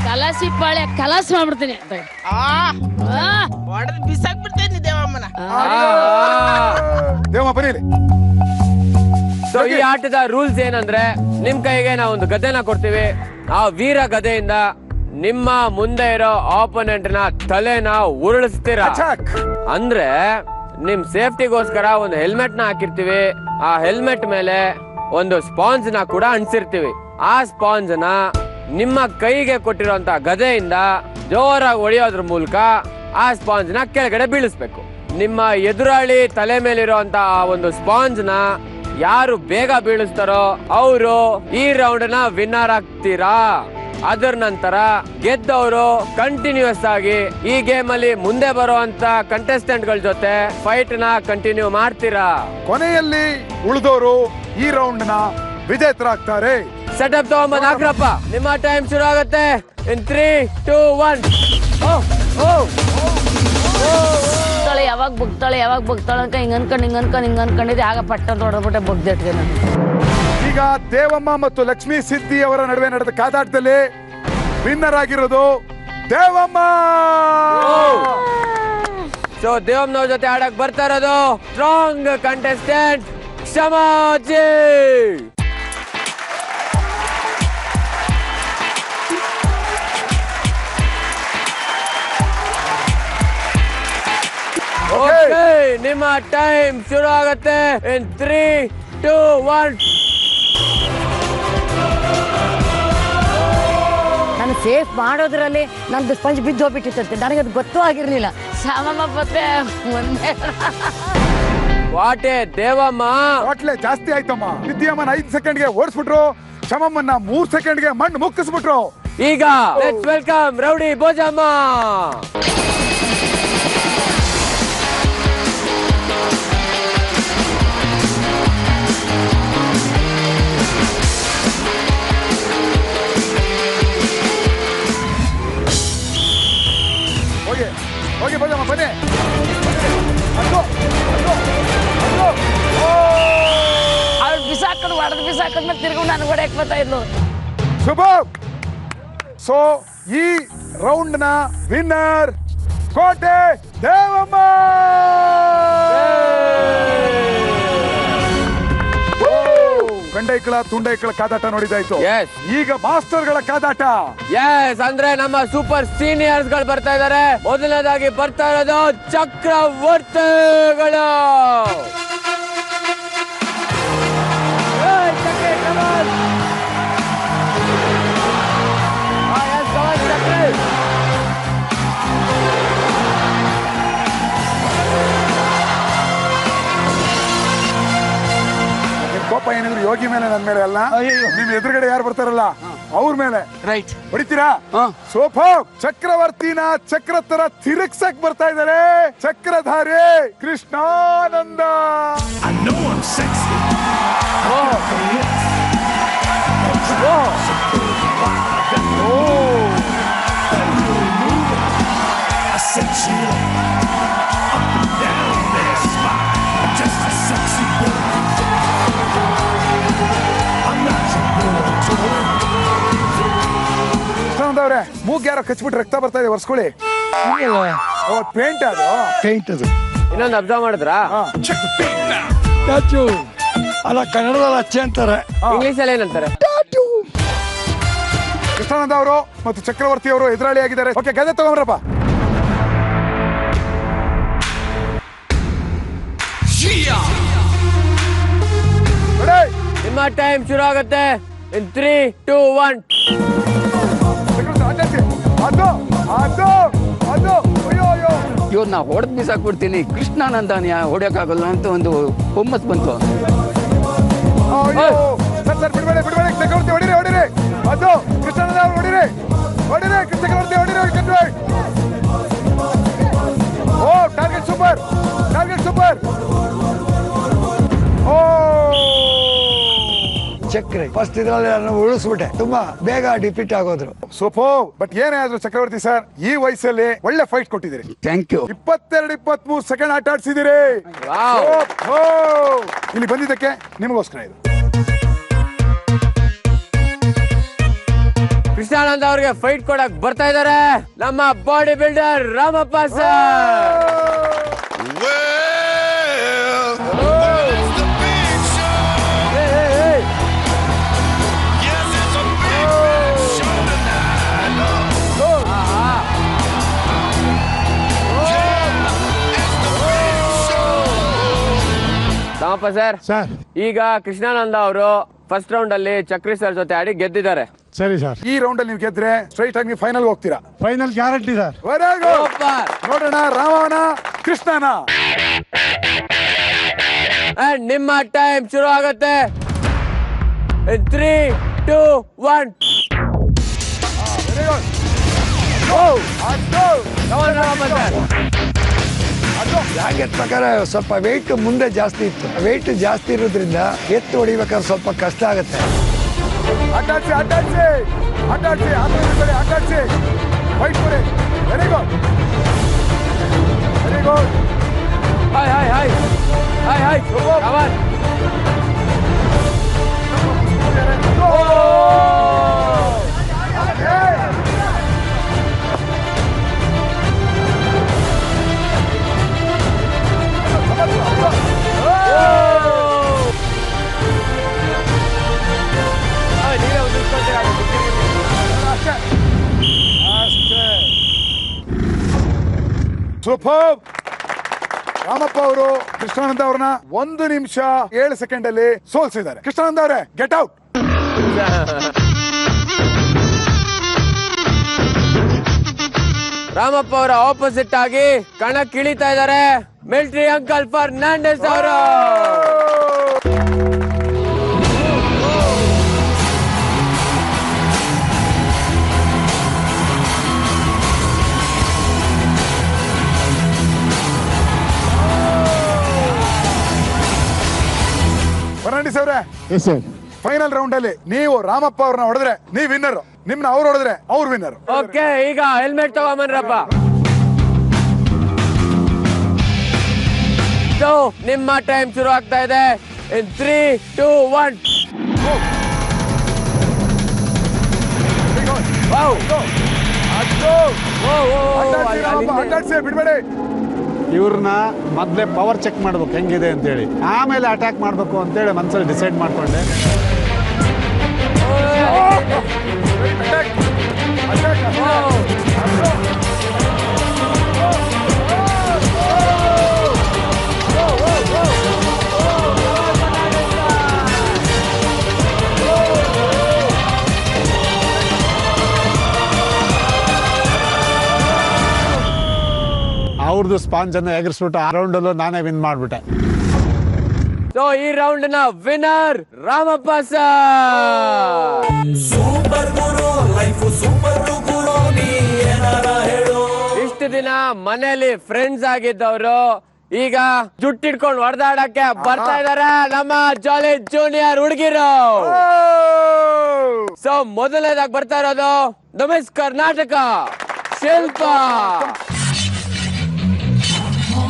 ಕಲಾಸಿ ಪಾಳೆ ಕಲಾಸ್ ಮಾಡ್ಬಿಡ್ತೀನಿ, ಬಿಸಾಕ್ಬಿಡ್ತೇನೆ ದೇವಮ್ಮನ. ದೇವಮ್ಮ ಬರೀಲಿ. ಸೊ ಈ ಆಟದ ರೂಲ್ಸ್ ಏನಂದ್ರೆ, ನಿಮ್ ಕೈಗೆ ನಾವು ಒಂದು ಗದೆನ ಕೊಡ್ತೀವಿ. ಆ ವೀರ ಗದೆಯಿಂದ ನಿಮ್ಮ ಮುಂದೆ ಇರೋ ಆಪೋನೆಂಟ್ ನ ತಲೆನ ಉರುಳಿಸ್ತೀರಾ. ಅಂದ್ರೆ ನಿಮ್ ಸೇಫ್ಟಿಗೋಸ್ಕರ ಒಂದು ಹೆಲ್ಮೆಟ್ ನ ಹಾಕಿರ್ತೀವಿ. ಆ ಹೆಲ್ಮೆಟ್ ಮೇಲೆ ಒಂದು ಸ್ಪಾಂಜ್ ನ ಕೂಡ ಅಂಟಿಸಿರ್ತೀವಿ. ಆ ಸ್ಪಾಂಜ್ ನ ನಿಮ್ಮ ಕೈಗೆ ಕೊಟ್ಟಿರುವಂತ ಗದೆಯಿಂದ ಜೋರಾಗಿ ಹೊಡೆಯೋದ್ರ ಮೂಲಕ ಆ ಸ್ಪಾಂಜ್ ನ ಕೆಳಗಡೆ ಬೀಳಿಸ್ಬೇಕು. ನಿಮ್ಮ ಎದುರಾಳಿ ತಲೆ ಮೇಲಿರುವಂತ ಆ ಒಂದು ಸ್ಪಾಂಜ್ ನ ಯಾರು ಬೇಗ ಬೀಳಿಸ್ತಾರೋ ಅವರು ಈ ರೌಂಡ್ ನ ವಿನ್ನರ್ ಆಗ್ತೀರಾ. ಅದರ ನಂತರ ಗೆದ್ದವರು ಕಂಟಿನ್ಯೂಸ್ ಆಗಿ ಈ ಗೇಮ್ ಅಲ್ಲಿ ಮುಂದೆ ಬರುವಂತ ಕಂಟೆಸ್ಟೆಂಟ್ ಗಳ ಜೊತೆ ಫೈಟ್ ನ ಕಂಟಿನ್ಯೂ ಮಾಡ್ತೀರಾ. ಕೊನೆಯಲ್ಲಿ ಉಳಿದವರು ಈ ರೌಂಡ್ ನ ವಿಜೇತರಾಗ್ತಾರೆ. ಸೆಟಪ್ ತಗೊಂಬಂದ್ ಹಾಕ್ರಪ್ಪ. ನಿಮ್ಮ ಟೈಮ್ ಶುರು ಆಗುತ್ತೆ ಇನ್ 3, 2, 1. ಯಾವಾಗ ಬಗ್ತಾಳೆ ಅಂತ ಹಿಂಗ್ ಅನ್ಕೊಂಡಿದ್ದೆ. ಆಗ ಪಟ್ಟ ದೊಡ್ಡಬಿಟ್ಟೆ ಬಗ್ದಿಟ್ಗೆ ನಾನು. ಈಗ ದೇವಮ್ಮ ಮತ್ತು ಲಕ್ಷ್ಮೀ ಸಿದ್ದಿ ಅವರ ನಡುವೆ ನಡೆದ ಕಾದಾಟದಲ್ಲಿ ವಿನ್ನರ್ ಆಗಿರೋದು ದೇವಮ್ಮ. ಸೊ ದೇವಮ್ಮನವ್ರ ಜೊತೆ ಆಡಕ್ ಬರ್ತಾ ಇರೋದು ಸ್ಟ್ರಾಂಗ್ ಕಂಟೆಸ್ಟೆಂಟ್ ಕ್ಷಮಾಜಿ. ನಿಮ್ಮ ಟೈಮ್ ಶುರು ಆಗುತ್ತೆ ಇನ್ 3, 2, 1. ನಾನು ಸೇಫ್ ಮಾಡೋದ್ರಲ್ಲಿ ನಂದು ಸ್ಪಂಜ್ ಬಿದ್ದು ಹೋಗ್ಬಿಟ್ಟಿತ್ತಂತೆ. ನನಗದು ಗೊತ್ತೂ ಆಗಿರ್ಲಿಲ್ಲ. ಶಾಮಮ್ಮ ಪತ್ರೆ ಒಂದೇ ವಾಟೆ ದೇವಮ್ಮ ವಾಟ್ಲೆ ಜಾಸ್ತಿ ಆಯ್ತಮ್ಮ. ವಿದ್ಯಮ್ಮನ 5 ಸೆಕೆಂಡ್ಗೆ ಓಡಿಸ್ಬಿಟ್ರು, ಶಮಮ್ಮನ್ನ 3 ಸೆಕೆಂಡ್ಗೆ ಮಣ್ಣು ಮುಕ್ಕಿಸ್ಬಿಟ್ರು. ಈಗ ಲೆಟ್ಸ್ ವೆಲ್ಕಮ್ ರೌಡಿ ಭೋಜಮ್ಮ. ಹೋಗಿ ಭೋಜಮ್ಮ ಬನ್ನಿ. ಅವ್ರು ಬಿಸಾಕೊಂಡು ಬಿಸಾಕೊಂಡ್ ಮತ್ತೆ ತಿರ್ಕೊಂಡು ನಾನು ಹೊಡೆಯಕ್ ಬರ್ತಾ ಇದ್ಲು. ಶುಭ. ಸೊ ಈ ರೌಂಡ್ ನ ವಿನ್ನರ್ ಕೋಟೆ ದೇವಮ್ಮ. ಗಂಡೈಕಳ ತುಂಡೈಕಳ ಕಾದಾಟ ನೋಡಿದಾಯ್ತು. ಈಗ ಮಾಸ್ಟರ್ ಗಳ ಕಾದಾಟ. ಎಸ್, ಅಂದ್ರೆ ನಮ್ಮ ಸೂಪರ್ ಸೀನಿಯರ್ಸ್ ಗಳು ಬರ್ತಾ ಇದಾರೆ. ಮೊದಲನೇದಾಗಿ ಬರ್ತಾ ಇರೋದು ಚಕ್ರವರ್ತಿಗಳು. ಕೋಪ ಏನಿದ್ರು ಯೋಗಿ ಮೇಲೆ ನನ್ನ ಮೇಲೆ ಅಲ್ಲ, ನಿಮ್ ಎದುರುಗಡೆ ಯಾರು ಬರ್ತಾರಲ್ಲ ಅವ್ರ ಮೇಲೆ. ರೈಟ್, ಹೊಡಿತೀರಾ? ಸೋಫಾ ಚಕ್ರವರ್ತಿನ ಚಕ್ರ ತರ ತಿರುಗ್ಸಕ್ ಬರ್ತಾ ಇದಾರೆ ಚಕ್ರಧಾರಿ ಕೃಷ್ಣಾನಂದ. ಅವ್ರೆ ಮೂಗ್ ಯಾರೋ ಕಚ್ಬಿಟ್ಟು ರಕ್ತ ಬರ್ತಾ ಇದೆ, ಒರ್ಸ್ಕೊಳ್ಳಿ. ಪೇಂಟ್ ಅದು ಇನ್ನೊಂದು ಅಬ್ಸರ್ವ್ ಮಾಡಿದ್ರಾ? ಅಲ್ಲ, ಕನ್ನಡದಲ್ಲಿ ಅಚ್ಚೆ ಅಂತಾರೆ, ಇಂಗ್ಲಿಷ್ ಅಲ್ಲಿ ಏನಂತಾರೆ? ಕೃಷ್ಣಾನಂದ ಅವರು ಮತ್ತು ಚಕ್ರವರ್ತಿ ಅವರು ಎದುರಾಳಿ ಆಗಿದ್ದಾರೆ. ಓಕೆ, ಗದೆ ತಗೊಂಡ್ರಪ್ಪ. ನಿಮ್ಮ ಟೈಮ್ ಶುರು ಆಗುತ್ತೆ ಇನ್ 3, 2, 1. ಇವ್ರನ್ನ ಹೊಡೆದ್ ಬಿಸಾಕ್ಬಿಡ್ತೀನಿ, ಕೃಷ್ಣಾನಂದನ ಹೊಡೆಯಕ್ಕಾಗಲ್ಲ ಅಂತ ಒಂದು ಹುಮ್ಮಸ್ ಬಂತು. ಚಕ್ರವರ್ತಿ ಹೊಡಿರಿ, ಅದು ಕೃಷ್ಣಾನಂದ ಹೊಡಿರಿ, ಚಕ್ರವರ್ತಿ ಹೊಡಿರಿ. ಓ, ಟಾರ್ಗೆಟ್ ಸೂಪರ್. ಓ, ಚಕ್ರ ಫಸ್ಟ್ ಇದ್ರಲ್ಲಿ ನಾನು ಉಳಿಸ್ಬಿಟ್ಟೆ, ತುಂಬಾ ಬೇಗ ಡಿಫೀಟ್ ಆಗೋದ್ರು. ಸೂಪೋ. ಬಟ್ ಏನೇ ಆದ್ರೂ ಚಕ್ರವರ್ತಿ ಸರ್, ಈ ವಯಸ್ಸಲ್ಲಿ ಒಳ್ಳೆ ಫೈಟ್ ಕೊಟ್ಟಿದ್ದೀರಿ. Thank you. 22-23 ಸೆಕೆಂಡ್ ಆಟ ಆಡ್ಸಿದಿರಿ. ಇಲ್ಲಿ ಬಂದಿದ್ದಕ್ಕೆ ನಿಮಗೋಸ್ಕರ ಇದು. ಕೃಷ್ಣಾನಂದ ಅವ್ರಿಗೆ ಫೈಟ್ ಕೊಡಕ್ ಬರ್ತಾ ಇದಾರೆ ನಮ್ಮ body builder Ramappa sir. Ramappa sir, ಈಗ ಕೃಷ್ಣಾನಂದ ಅವರು ಫಸ್ಟ್ ರೌಂಡ್ ಅಲ್ಲಿ ಚಕ್ರಿ ಸರ್ ಜೊತೆ ಆಡಿ ಗೆದ್ದಿದ್ದಾರೆ. ಸರಿ ಸರ್, ಈ ರೌಂಡ್ ಅಲ್ಲಿ ನೀವು ಗೆದ್ರೆ ಸ್ಟ್ರೈಟ್ ಆಗಿ ಫೈನಲ್ ಹೋಗ್ತೀರಾ. Final guarantee sir. ನೋಡೋಣ ರಾಮನ ಕೃಷ್ಣನ. ನಿಮ್ಮ ಟೈಮ್ ಶುರು ಆಗುತ್ತೆ 3, 2, 1. ಜಾಗೆಟ್ ಪ್ರಕಾರ ಸ್ವಲ್ಪ ವೆಯ್ಟ್ ಮುಂದೆ ಜಾಸ್ತಿ ಇತ್ತು. ವೆಯ್ಟ್ ಜಾಸ್ತಿ ಇರೋದ್ರಿಂದ ಎತ್ತು ಹೊಡಿಬೇಕಾದ್ರೆ ಸ್ವಲ್ಪ ಕಷ್ಟ ಆಗುತ್ತೆ. ಅಟ್ಟಾಡ್ಸಿ ಫೈಟ್ ಕೊಡಿ. Very good. ಹಾಯ್ ಕಮಾನ್. ಸೂಪರ್. ರಾಮಪ್ಪ ಅವರು ಕೃಷ್ಣಾನಂದ ಅವ್ರನ್ನ 1 ನಿಮಿಷ 7 ಸೆಕೆಂಡ್ ಅಲ್ಲಿ ಸೋಲ್ಸಿದ್ದಾರೆ. ಕೃಷ್ಣಾನಂದ ಅವರೇ ಗೆಟ್ ಔಟ್. ರಾಮಪ್ಪ ಅವರ ಆಪೋಸಿಟ್ ಆಗಿ ಕಣಕ್ಕಿಳಿತಾ ಇದ್ದಾರೆ ಮಿಲಿಟರಿ ಅಂಕಲ್ ಫರ್ನಾಂಡಿಸ್ ಅವರು. ಫರ್ನಾಂಡಿಸ್ ಅವರೇ, ಫೈನಲ್ ರೌಂಡ್ ಅಲ್ಲಿ ನೀವು ರಾಮಪ್ಪ ಅವ್ರನ್ನ ಹೊಡೆದ್ರೆ ನೀವ್ ವಿನ್ನರ್, ನಿಮ್ನ ಅವ್ರು ಹೊಡೆದ್ರೆ ಅವ್ರು ವಿನ್ನರ್. ಓಕೆ, ಈಗ ಹೆಲ್ಮೆಟ್ ತಗೊಂಬನ್ರಪ್ಪ. ನಿಮ್ಮ ಟೈಮ್ ಶುರು ಆಗ್ತಾ ಇದೆ. ಇನ್ 3, 2, 1. ಬಿಡ್ಬೇಡಿ. ಇವ್ರನ್ನ ಮೊದಲೇ ಪವರ್ ಚೆಕ್ ಮಾಡ್ಬೇಕು ಹೆಂಗಿದೆ ಅಂತೇಳಿ, ಆಮೇಲೆ ಅಟ್ಯಾಕ್ ಮಾಡಬೇಕು ಅಂತೇಳಿ ಮನಸ್ಸಲ್ಲಿ ಡಿಸೈಡ್ ಮಾಡ್ಕೊಂಡೆ. ಅವ್ರದ್ದು ಸ್ಪಾಂಜ್ ಅನ್ನು ಎಗರಿಸ್ಬಿಟ್ಟು ಆ ರೌಂಡಲ್ಲೂ ನಾನೇ ವಿನ್ ಮಾಡ್ಬಿಟ್ಟೆ. ಸೊ ಈ ರೌಂಡ್ ನ winner Ramappa sir. Super guru, life super guru, ನೀ ಏನಾರ ಹೇಳು. ಇಷ್ಟು ದಿನ ಮನೆಯಲ್ಲಿ ಫ್ರೆಂಡ್ಸ್ ಆಗಿದ್ದವರು ಈಗ ಜುಟ್ಟಿಡ್ಕೊಂಡು ಹೊಡೆದಾಡಕ್ಕೆ ಬರ್ತಾ ಇದಾರೆ ನಮ್ಮ ಜಾಲಿ ಜೂನಿಯರ್ ಹುಡುಗಿರು. ಸೊ ಮೊದಲನೇದಾಗಿ ಬರ್ತಾ ಇರೋದು miss Karnataka Shilpa.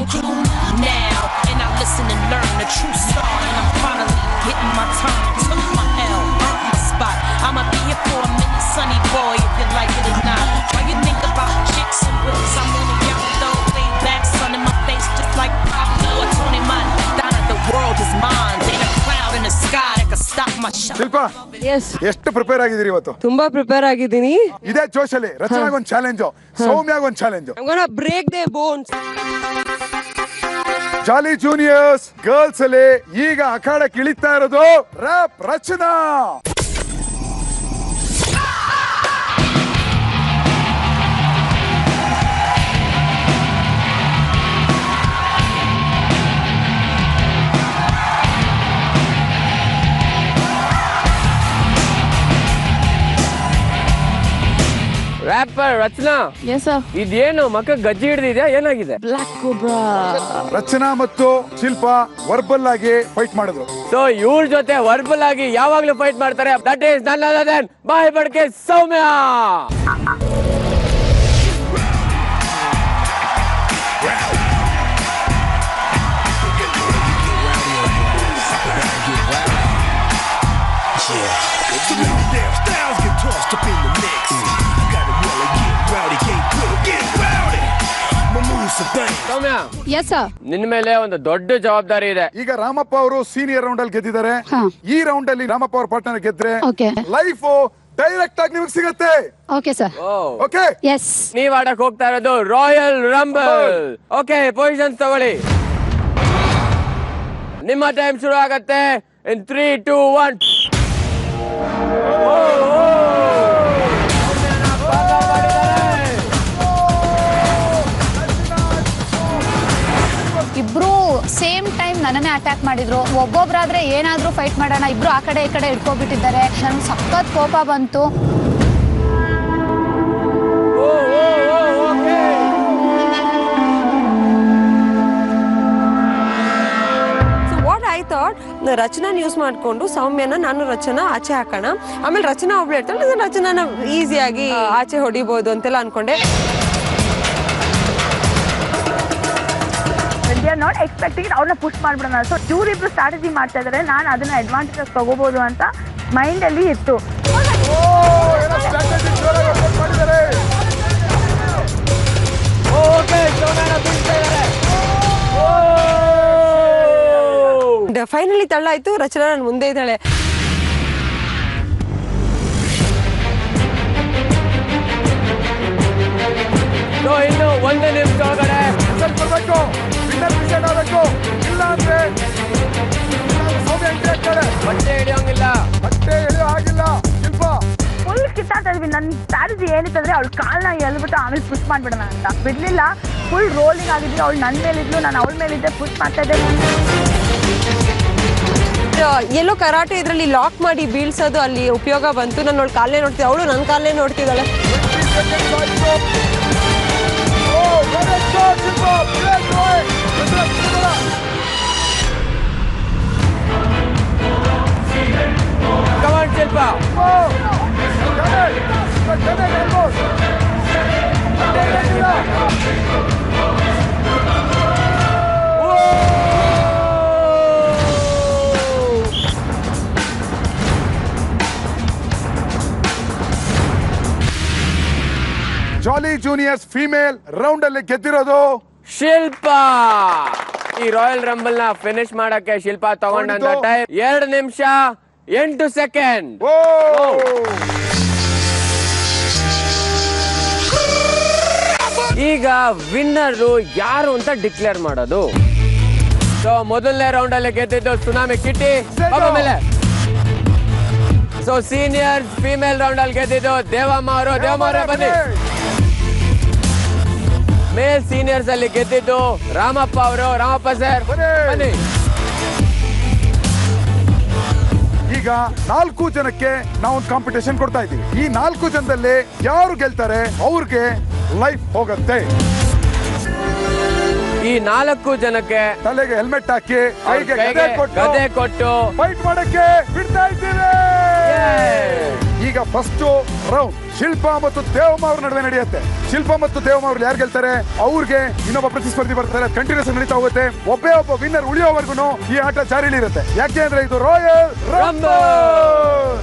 Now and I listen and learn the true star, and I'm finally getting my turn. Took my L, earned my spot. I'ma be here for a minute, sonny boy, if you like it or not. Why you think about chicks and whips? I'm on a young though, way back, sun in my face, just like Pablo or Tony Montana. The world is mine. Ain't a cloud in the sky that can stop my shot. Shilpa, ಎಷ್ಟು prepare ಆಗಿದ್ದೀರಿ ಇವತ್ತು? ತುಂಬಾ prepare ಆಗಿದ್ದೀನಿ. ಇದೇ ಜೋಶಲ್ಲಿ ರಚನಾಗೊಂದು challenge, ಸೌಮ್ಯಾಗೊಂದು challenge. I'm gonna break their bones. Jolly juniors girls ಅಲ್ಲಿ ಈಗ ಅಖಾಡಕ್ಕೆ ಇಳಿತಾ ಇರೋದು ರ್ಯಾಪ್ ರಚನಾ. ರ್ಯಾಪರ್ ರಚನಾ, ಇದೇನು ಮಕ್ಕ ಗಜ್ಜಿ ಹಿಡಿದಿದೆ, ಏನಾಗಿದೆ? Block cobra. ರಚನಾ ಮತ್ತು ಶಿಲ್ಪಾ ವರ್ಬಲ್ ಆಗಿ ಫೈಟ್ ಮಾಡಿದ್ರು. ಸೊ ಇವ್ರ ಜೊತೆ ವರ್ಬಲ್ ಆಗಿ ಯಾವಾಗ್ಲೂ ಫೈಟ್ ಮಾಡ್ತಾರೆ. That is none other than ಬಾಯ್ ಬಡ್ಕೆ ಸೌಮ್ಯ. ಸೌಮ್ಯ, ನಿನ್ನ ಮೇಲೆ ಒಂದು ದೊಡ್ಡ ಜವಾಬ್ದಾರಿ ಇದೆ. ಈಗ ರಾಮಪ್ಪ ಅವರು ಸೀನಿಯರ್ ರೌಂಡ್ ಅಲ್ಲಿ ಗೆದ್ದಿದ್ದಾರೆ. ಈ ರೌಂಡ್ ಅಲ್ಲಿ ರಾಮಪ್ಪ ಅವ್ರ ಪಾರ್ಟ್ನರ್ ಗೆದ್ರೆ ಲೈಫ್ ಡೈರೆಕ್ಟ್ ಆಗಿ ನಿಮಗೆ ಸಿಗುತ್ತೆ. Okay sir. Okay, yes. ನೀವ್ ಆಡಕ್ ಹೋಗ್ತಾ ಇರೋದು ರಾಯಲ್ ರಂಬಲ್. ಓಕೆ, ಪೊಸಿಷನ್ಸ್ ತಗೊಳ್ಳಿ. ನಿಮ್ಮ ಟೈಮ್ ಶುರು ಆಗತ್ತೆ ಇನ್ 3, 2, 1. ಇಬ್ರು ಸೇಮ್ ಟೈಮ್ ನನ್ನನ್ನೇ ಅಟ್ಯಾಕ್ ಮಾಡಿದ್ರು. ಒಬ್ಬೊಬ್ರಾದ್ರೆ ಏನಾದ್ರೂ ಫೈಟ್ ಮಾಡೋಣ, ಇಬ್ರು ಆ ಕಡೆ ಈ ಕಡೆ ಇಟ್ಕೊಬಿಟ್ಟಿದ್ದಾರೆ. ನನ್ಗೆ ಸಖತ್ ಕೋಪ ಬಂತು. ಐ ಥಾಟ್ ರಚನಾ ಯೂಸ್ ಮಾಡ್ಕೊಂಡು ಸೌಮ್ಯನ ನಾನು ರಚನಾ ಆಚೆ ಹಾಕೋಣ, ಆಮೇಲೆ ರಚನಾ ಒಬ್ಳು ಹೇಳ್ತಾಳೆ ರಚನಾನ ಈಸಿಯಾಗಿ ಆಚೆ ಹೊಡಿಬಹುದು ಅಂತೆಲ್ಲ ಅನ್ಕೊಂಡೆ. ದೇ ಆರ್ ನಾಟ್ ಎಕ್ಸ್ಪೆಕ್ಟಿಂಗ್ ಅವ್ರನ್ನ ಪುಷ್ ಮಾಡ್ಬಿಡೋಣ. ಸೊ ಇವರಿಬ್ರು ಸ್ಟ್ರಾಟಜಿ ಮಾಡ್ತಾ ಇದ್ದಾರೆ, ನಾನು ಅದನ್ನ ಅಡ್ವಾಂಟೇಜ್ ತಗೋಬಹುದು ಅಂತ ಮೈಂಡಲ್ಲಿ ಇತ್ತು. ಫೈನಲಿ ತಳ್ಳಾಯ್ತು, ರಚನಾ ನನ್ನ ಮುಂದೆ ಇದ್ದಾಳೆ. ಇನ್ನು 1 ನಿಮಿಷ ಒಳಗಡೆ ಇಲ್ಲ ಅಂದ್ರೆ ಬಟ್ಟೆ ಹಿಡಿಯೋಂಗಿಲ್ಲ, ಬಟ್ಟೆ ಹಿಡಿಯೋ ಆಗಿಲ್ಲ. ಶಿಲ್ಪ ಫುಲ್ ಕಿತ್ತಾಡ್ತಾ ಇದ್ವಿ. ನನ್ನ ಸ್ಟ್ರಾಟಜಿ ಏನಿತ್ತಂದ್ರೆ ಅವಳ ಕಾಲ್ನ ಎಲ್ಬಿಟ್ಟು ಆಮೇಲೆ ಪುಷ್ ಮಾಡ್ಬಿಡೋಣ ಅಂತ ಬಿಡ್ಲಿಲ್ಲ. ಫುಲ್ ರೋಲಿಂಗ್ ಆಗಿದ್ವಿ. ಅವಳು ನನ್ನ ಮೇಲಿದ್ಲು, ನಾನು ಅವಳ ಮೇಲಿದ್ದೆ, ಪುಷ್ ಮಾಡ್ತಾ ಇದ್ದೆ. ಎಲ್ಲೋ ಕರಾಟೆ ಇದ್ರಲ್ಲಿ ಲಾಕ್ ಮಾಡಿ ಬೀಳ್ಸೋದು ಅಲ್ಲಿ ಉಪಯೋಗ ಬಂತು. ನಾನು ಅವಳು ಕಾಲೇ ನೋಡ್ತಿದ್ದೆ, ಅವಳು ನನ್ನ ಕಾಲೇ ನೋಡ್ತಿದ್ದಾಳೆ. Come on, Shilpa. Jolly juniors female round ಅಲ್ಲಿ ಗೆದ್ದಿರೋದು ಶಿಲ್ಪಾ. ಈ ರಾಯಲ್ ರಂಬಲ್ ನ ಫಿನಿಶ್ ಮಾಡಕ್ಕೆ ಶಿಲ್ಪಾ ತಗೊಂಡಂತ ಟೈಮ್ 2 ನಿಮಿಷ 8 ಸೆಕೆಂಡ್. ಈಗ ವಿನ್ನರ್ ಯಾರು ಅಂತ ಡಿಕ್ಲೇರ್ ಮಾಡೋದು. ಸೊ ಮೊದಲನೇ ರೌಂಡ್ ಅಲ್ಲಿ ಗೆದ್ದಿದ್ದು ಸುನಾಮಿ ಕಿಟ್ಟಿ ಮೇಲೆ. ಸೊ ಸೀನಿಯರ್ಸ್ ಫೀಮೇಲ್ ರೌಂಡ್ ಅಲ್ಲಿ ಗೆದ್ದಿದ್ದು ದೇವಮ್ಮ ಅವರು. ದೇವಮ್ಮ ಅವರೇ ಬನ್ನಿ. ಮೇಲ್ ಸೀನಿಯರ್ಸ್ ಅಲ್ಲಿ ಗೆದ್ದಿದ್ದು ರಾಮಪ್ಪ ಅವರು. ರಾಮಪ್ಪ ಸರ್ ಬನ್ನಿ. ಈಗ 4 ಜನಕ್ಕೆ ನಾವೊಂದು ಕಾಂಪಿಟೇಷನ್ ಕೊಡ್ತಾ ಇದ್ದೀವಿ. ಈ 4 ಜನದಲ್ಲಿ ಯಾರು ಗೆಲ್ತಾರೆ ಅವ್ರಿಗೆ ಲೈಫ್ ಹೋಗುತ್ತೆ. ಈ 4 ಜನಕ್ಕೆ ತಲೆಗೆ ಹೆಲ್ಮೆಟ್ ಹಾಕಿ ಗದೆ ಕೊಟ್ಟು ಫೈಟ್ ಮಾಡಕ್ಕೆ ಬಿಡ್ತಾ ಇದ್ದೀವಿ. ಈಗ ಫಸ್ಟ್ ರೌಂಡ್ ಶಿಲ್ಪಾ ಮತ್ತು ದೇವಮ್ಮ ಅವ್ರ ನಡುವೆ ನಡೆಯುತ್ತೆ. ಶಿಲ್ಪಾ ಮತ್ತು ದೇವಮ್ಮ ಅವ್ರು ಯಾರು ಗೆಲ್ತಾರೆ ಅವ್ರಿಗೆ ಇನ್ನೊಬ್ಬ ಪ್ರತಿಸ್ಪರ್ಧಿ ಬರ್ತಾರೆ. ಕಂಟಿನ್ಯೂಸ್ ನಡೀತಾ ಹೋಗುತ್ತೆ. ಒಬ್ಬ ವಿನ್ನರ್ ಉಳಿಯೋವರೆಗೂ ಈ ಆಟ ಜಾರಿಲಿ ಇರುತ್ತೆ. ಯಾಕೆ ಅಂದ್ರೆ ಇದು ರಾಯಲ್ ರಂಬಲ್.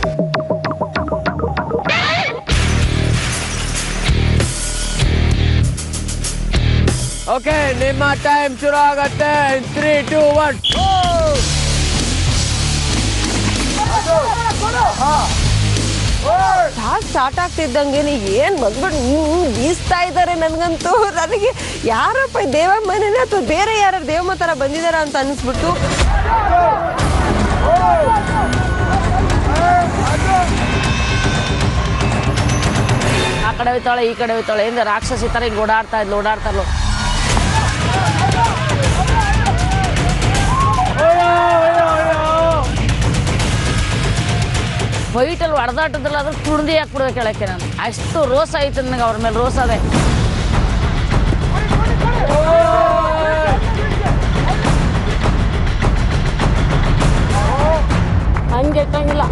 ಓಕೆ, ನಿಮ್ಮ ಟೈಮ್ ಶುರು ಆಗತ್ತೆ. 3, 2, 1 ಸ್ಟಾರ್ಟ್ ಆಗ್ತಿದ್ದಂಗೆ ಏನ್ ಬಂದ್ಬಿಟ್ಟು ಬೀಸ್ತಾ ಇದ್ದಾರೆ. ನನ್ಗಂತೂ ನನಗೆ ಯಾರಪ್ಪ ದೇವಮ್ಮನೇನೆ ಅಥವಾ ಬೇರೆ ಯಾರು ದೇವಮ್ಮ ತರ ಬಂದಿದಾರ ಅಂತ ಅನ್ಸ್ಬಿಟ್ಟು ಆ ಕಡೆ ಹೋಯ್ತಾಳೆ ಈ ಕಡೆ ಹೋಯ್ತಾಳೆ ಹಿಂದೆ ರಾಕ್ಷಸಿ ತರ ಹಿಂಗೆ ಓಡಾಡ್ತಾ ಇದ್ಲು. ಫೈಟಲ್ಲಿ ಹೊಡೆದಾಟದಲ್ಲಿ ಅದ್ರ ಕುಡ್ದಿ ಹಾಕ್ಬಿಡ್ಬೇಕು ಹೇಳಕ್ಕೆ. ನಾನು ಅಷ್ಟು ರೋಸ ಐತೆ ನನಗೆ ಅವ್ರ ಮೇಲೆ. ರೋಸ ಅದೇ ಹಂಗೆ ಇಟ್ಟಂಗಿಲ್ಲ.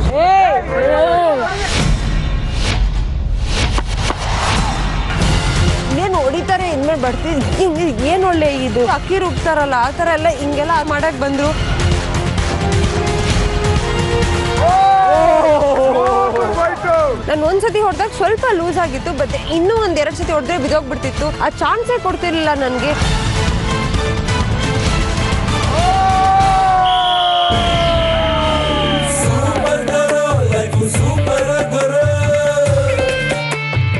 ಏನ್ ಹೊಡಿತಾರೆ ಇನ್ಮೇಲೆ ಬರ್ತಿದ್ ಏನ್ ಒಳ್ಳೆ ಇದು ಅಕ್ಕಿ ರುಬ್ತಾರಲ್ಲ ಆ ತರ ಎಲ್ಲ ಹಿಂಗೆಲ್ಲ ಮಾಡಕ್ ಬಂದ್ರು. ನಾನು ಒಂದ್ಸತಿ ಹೊಡೆದಾಗ ಸ್ವಲ್ಪ ಲೂಸ್ ಆಗಿತ್ತು, ಬಟ್ ಇನ್ನೂ 1-2 ಸತಿ ಹೊಡೆದ್ರೆ ಬಿದೋಗ್ಬಿಡ್ತಿತ್ತು. ಆ ಚಾನ್ಸೇ ಕೊಡ್ತಿರ್ಲಿಲ್ಲ ನನ್ಗೆ.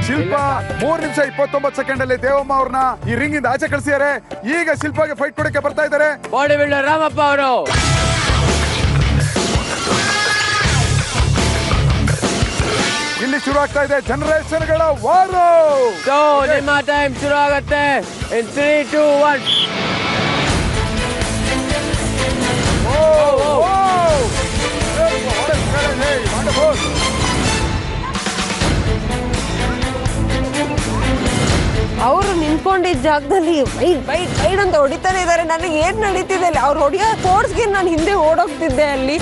ಶಿಲ್ಪಾ 3 ನಿಮಿಷ 29 ಸೆಕೆಂಡ್ ಅಲ್ಲಿ ದೇವಮ್ಮ ಅವ್ರನ್ನ ಈ ರಿಂಗ್ ಇಂದ ಆಚೆ ಕಳಿಸಿದ್ದಾರೆ. ಈಗ ಶಿಲ್ಪಾಗೆ ಫೈಟ್ ಕೊಡಕ್ಕೆ ಬರ್ತಾ ಇದ್ದಾರೆ ಬಾಡಿ ಬಿಲ್ಡರ್ ರಾಮಪ್ಪ ಅವರು. ಇಲ್ಲಿ ಶುರು ಆಗ್ತಾ ಇದೆ ಜನರೇಷನ್ ಗಳ ವಾರ. ಸೊ ನಿಮ್ಮ ಟೈಮ್ ಶುರು ಆಗುತ್ತೆ. 3, 2, 1 ಅವರು ನಿಂತ್ಕೊಂಡು ನಿಂತ್ಕೊಂಡಿದ್ದ ಜಾಗದಲ್ಲಿ ವೈಡ್ ವೈಡ್ ವೈಡ್ ಅಂತ ಹೊಡಿತಾನೆ ಇದಾರೆ. ನನಗೆ ಏನ್ ನಡೀತಿದೆ ಅಲ್ಲಿ, ಅವ್ರು ಹೊಡಿಯೋ ಫೋರ್ಸ್ಗೆ ನಾನು ಹಿಂದೆ ಓಡೋಗ್ತಿದ್ದೆ ಅಲ್ಲಿ.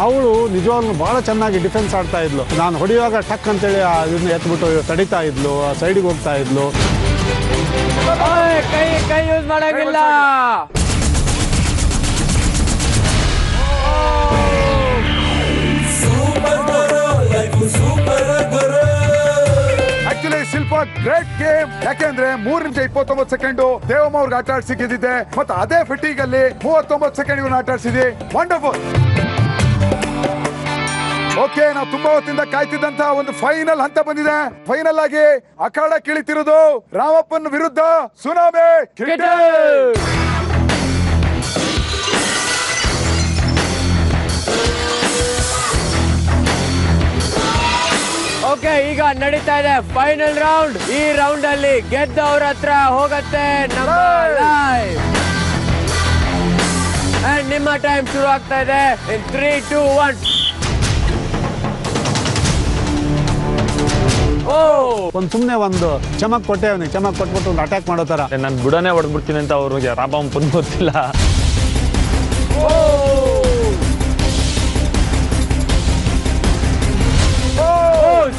ಅವಳು ನಿಜವಾಗ್ಲೂ ಬಹಳ ಚೆನ್ನಾಗಿ ಡಿಫೆನ್ಸ್ ಆಡ್ತಾ ಇದ್ಲು. ನಾನು ಹೊಡೆಯುವಾಗ ಟಕ್ ಅಂತೇಳಿ ಇದನ್ನ ಎತ್ಬಿಟ್ಟು ತಡಿತಾ ಇದ್ಲು, ಸೈಡಿಗೆ ಹೋಗ್ತಾ ಇದ್ಲು. ಕೈ ಯೂಸ್ ಮಾಡಾಗಿಲ್ಲ. ಆಕ್ಚುಲಿ ಶಿಲ್ಪ ಗ್ರೇಟ್ ಗೇಮ್. ಯಾಕೆಂದ್ರೆ 3 ನಿಮಿಷ 29 ಸೆಕೆಂಡ್ ದೇವಮ್ಮ ಅವ್ರಿಗೆ ಆಟ ಆಡ್ಸಿ ಗೆದ್ದಿದ್ದೆ. ಮತ್ತೆ ಅದೇ ಫಿಟ್ಟಿಂಗ್ ಅಲ್ಲಿ 39 ಸೆಕೆಂಡ್ ಇವ್ರನ್ನ ಆಟ ಆಡ್ಸಿದ್ವಿ. ವಂಡರ್ಫುಲ್. ಓಕೆ, ನಾವು ತುಂಬಾ ಹೊತ್ತಿಂದ ಕಾಯ್ತಿದ್ದಂತ ಒಂದು ಫೈನಲ್ ಹಂತ ಬಂದಿದೆ. ಫೈನಲ್ ಆಗಿ ಅಖಾಡ ಕಿಳಿತಿರೋದು ರಾಮಪ್ಪನ್ ವಿರುದ್ಧ ಸುನಾಮಿ ಕಿಟ್ಟೆ. ಓಕೆ, ಈಗ ನಡೀತಾ ಇದೆ ಫೈನಲ್ ರೌಂಡ್. ಈ ರೌಂಡ್ ಅಲ್ಲಿ ಗೆದ್ದವ್ರ ಹತ್ರ ಹೋಗತ್ತೆ ನಮ್ಮ ಲೈವ್. ಅಂಡ್ ನಿಮ್ಮ ಟೈಮ್ ಶುರು ಆಗ್ತಾ ಇದೆ ಇನ್ 3, 2, 1. ಸುಮ್ನೆ ಒಂದು ಚಮಕ್ ಕೊಟ್ಟೆ ಅವನಿಗೆ. ಚಮಕ್ ಕೊಟ್ಬಿಟ್ಟು ಒಂದು ಅಟ್ಯಾಕ್ ಮಾಡೋ ತರ. ನಾನು ಬುಡನೇ ಹೊಡೆದ್ಬಿಡ್ತೀನಿ ಅಂತ ಅವ್ರಿಗೆ ರಾಮಪ್ಪನ್ ಗೊತ್ತಿಲ್ಲ.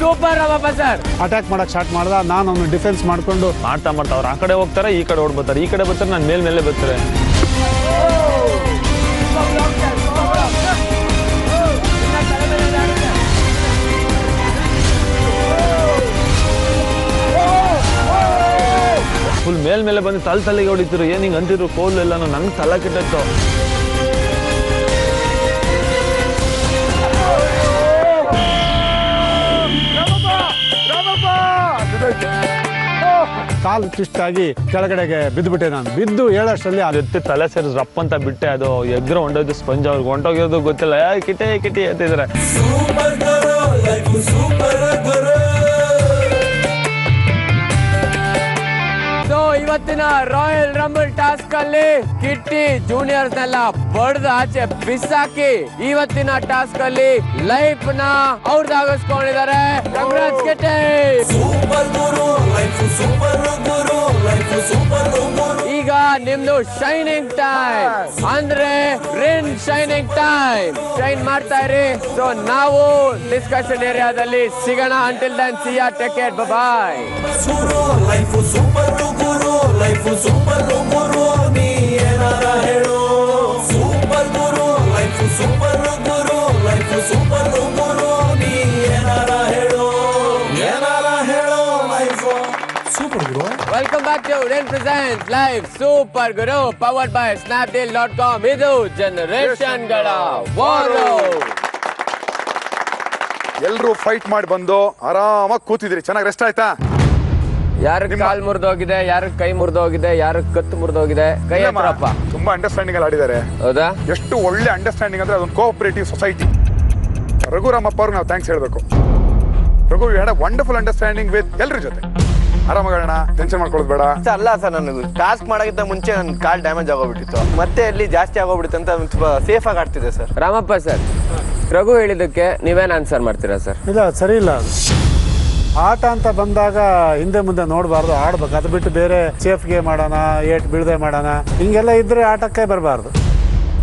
Super Ramappa sir. ಅಟ್ಯಾಕ್ ಮಾಡಕ್ ಸ್ಟಾರ್ಟ್ ಮಾಡ್ದ. ನಾನು ಅವ್ನು ಡಿಫೆನ್ಸ್ ಮಾಡ್ಕೊಂಡು ಮಾಡ್ತಾ ಅವ್ರು ಆ ಕಡೆ ಹೋಗ್ತಾರೆ, ಈ ಕಡೆ ಓಡ್ಬೋತಾರೆ. ಈ ಕಡೆ ಬರ್ತಾರೆ, ನಾನು ಮೇಲೆ ಬರ್ತಾರೆ. ಫುಲ್ ಮೇಲೆ ಬಂದು ತಲೆಗೆ ಹೊಡಿತಿರು. ಏನ್ ಹಿಂಗ್ ಅಂತಿರು ಕೋಲ್ ಎಲ್ಲ ನಂಗೆ ತಲೆ ಕೆಟ್ಟಿತ್ತು. ಕಾಲು ಟ್ವಿಸ್ಟ್ ಆಗಿ ಕೆಳಗಡೆಗೆ ಬಿದ್ದುಬಿಟ್ಟೆ. ನಾನು ಬಿದ್ದು ಹೇಳೋಷ್ಟರಲ್ಲಿ ಅದು ಎತ್ತಿ ತಲೆ ಸೇರಿಸ್ ರಪ್ಪ ಅಂತ ಬಿಟ್ಟೆ. ಅದು ಎಗ್ರ ಹೊಂಟೋಯ್ತು ಸ್ಪಂಜ್. ಅವ್ರಿಗೆ ಹೊಂಟೋಗಿರೋದು ಗೊತ್ತಿಲ್ಲ. ಕಿಟೆ ಕಿಟಿ ಅಂತಿದ್ರೆ. ಇವತ್ತಿನ ರಾಯಲ್ ರಂಬಲ್ ಟಾಸ್ಕ್ ಅಲ್ಲಿ ಕಿಟ್ಟಿ ಜೂನಿಯರ್ಸ್ ನೆಲ್ಲ ಬಡ್ದು ಆಚೆ ಬಿಸಾಕಿ ಇವತ್ತಿನ ಟಾಸ್ಕ್ ಅಲ್ಲಿ ಲೈಫ್ ನ ಅವ್ರದಾಗಿಸ್ಕೊಂಡಿದ್ದಾರೆ. ಕಂಗ್ರಾಟ್ಸ್ ಕಿಟ್ಟಿ. ಈಗ ನಿಮ್ದು ಶೈನಿಂಗ್ ಟೈಮ್, ಅಂದ್ರೆ ರಿನ್ ಶೈನಿಂಗ್ ಟೈಮ್. ಶೈನ್ ಮಾಡ್ತಾ ಇರಿ. ಸೊ ನಾವು ಡಿಸ್ಕಷನ್ ಏರಿಯಾದಲ್ಲಿ ಸಿಗೋಣ. Until then see you, take care, bye. Life super guru, ನೀ ಏನಾರ ಹೇಳು. Super guru, life super guru, life super guru, ನೀ ಏನಾರ ಹೇಳು. Life super guru. Welcome back to ರೆನ್ present live super guru, powered by snapdeal.com. ಇದು ಜನರೇಷನ್ ಗಳ ವಾರು. ಎಲ್ರು ಫೈಟ್ ಮಾಡಿ ಬಂದು ಆರಾಮಾಗಿ ಕೂತಿದ್ರಿ. ಚೆನ್ನಾಗಿ ರೆಸ್ಟ್ ಆಯ್ತಾ? ಯಾರ ಕಾಲ್ ಮುರಿದೋಗಿದೆ, ಯಾರ ಕೈ ಮುರಿದೋಗಿದೆ, ಯಾರ ಕತ್ತು ಮುರಿದೋಗಿದೆ. ಕೈ ಹತ್ರಪ್ಪ. ತುಂಬಾ ಅಂಡರ್ಸ್ಟ್ಯಾಂಡಿಂಗ್ ಅಲ್ಲಿ ಆಡಿದ್ದಾರೆ. ಹೌದಾ? ಎಷ್ಟು ಒಳ್ಳೆ ಅಂಡರ್ಸ್ಟ್ಯಾಂಡಿಂಗ್ ಅಂದ್ರೆ ಅದೊಂದು ಕೋಆಪರೇಟಿವ್ ಸೊಸೈಟಿ. ರಘುರಾಮಪ್ಪ ಅವ್ರಿಗೆ ನಾವು ಥ್ಯಾಂಕ್ಸ್ ಹೇಳ್ಬೇಕು. Raghu had a wonderful understanding with ಎಲ್ಲರ ಜೊತೆ. ಆರಾಮಾಗೋಣ, ಟೆನ್ಷನ್ ಮಾಡ್ಕೊಳ್ಳೋದು ಬೇಡ. ಅಲ್ಲ ಸರ್, ನನಗೆ ಟಾಸ್ಕ್ ಮಾಡೋಕ್ಕಿಂತ ಮುಂಚೆ ನನ್ನ ಕಾಲ್ ಡ್ಯಾಮೇಜ್ ಆಗೋಗ್ಬಿಟ್ಟಿತ್ತು. ಮತ್ತೆ ಅಲ್ಲಿ ಜಾಸ್ತಿ ಆಗೋಗ್ಬಿಟ್ಟಿತ್ತು ಅಂತ ಸ್ವಲ್ಪ ಸೇಫ್ ಆಗಿ ಆಡ್ತಿದೆ ಸರ್. ರಾಮಪ್ಪ ಸರ್, ರಘು ಹೇಳಿದ್ದಕ್ಕೆ ನೀವೇನ್ ಆನ್ಸರ್ ಮಾಡ್ತೀರಾ ಸರ್? ಇಲ್ಲ, ಸರಿ ಇಲ್ಲ. ಆಟ ಅಂತ ಬಂದಾಗ ಹಿಂದೆ ಮುಂದೆ ನೋಡಬಾರ್ದು, ಆಡ್ಬೇಕು. ಅದು ಬಿಟ್ಟು ಬೇರೆ ಸೇಫ್ ಗೇಮ್ ಮಾಡೋಣ, ಏಟ್ ಬೀಳದೆ ಮಾಡೋಣ, ಹಿಂಗೆಲ್ಲ ಇದ್ರೆ ಆಟಕ್ಕೆ ಬರಬಾರ್ದು.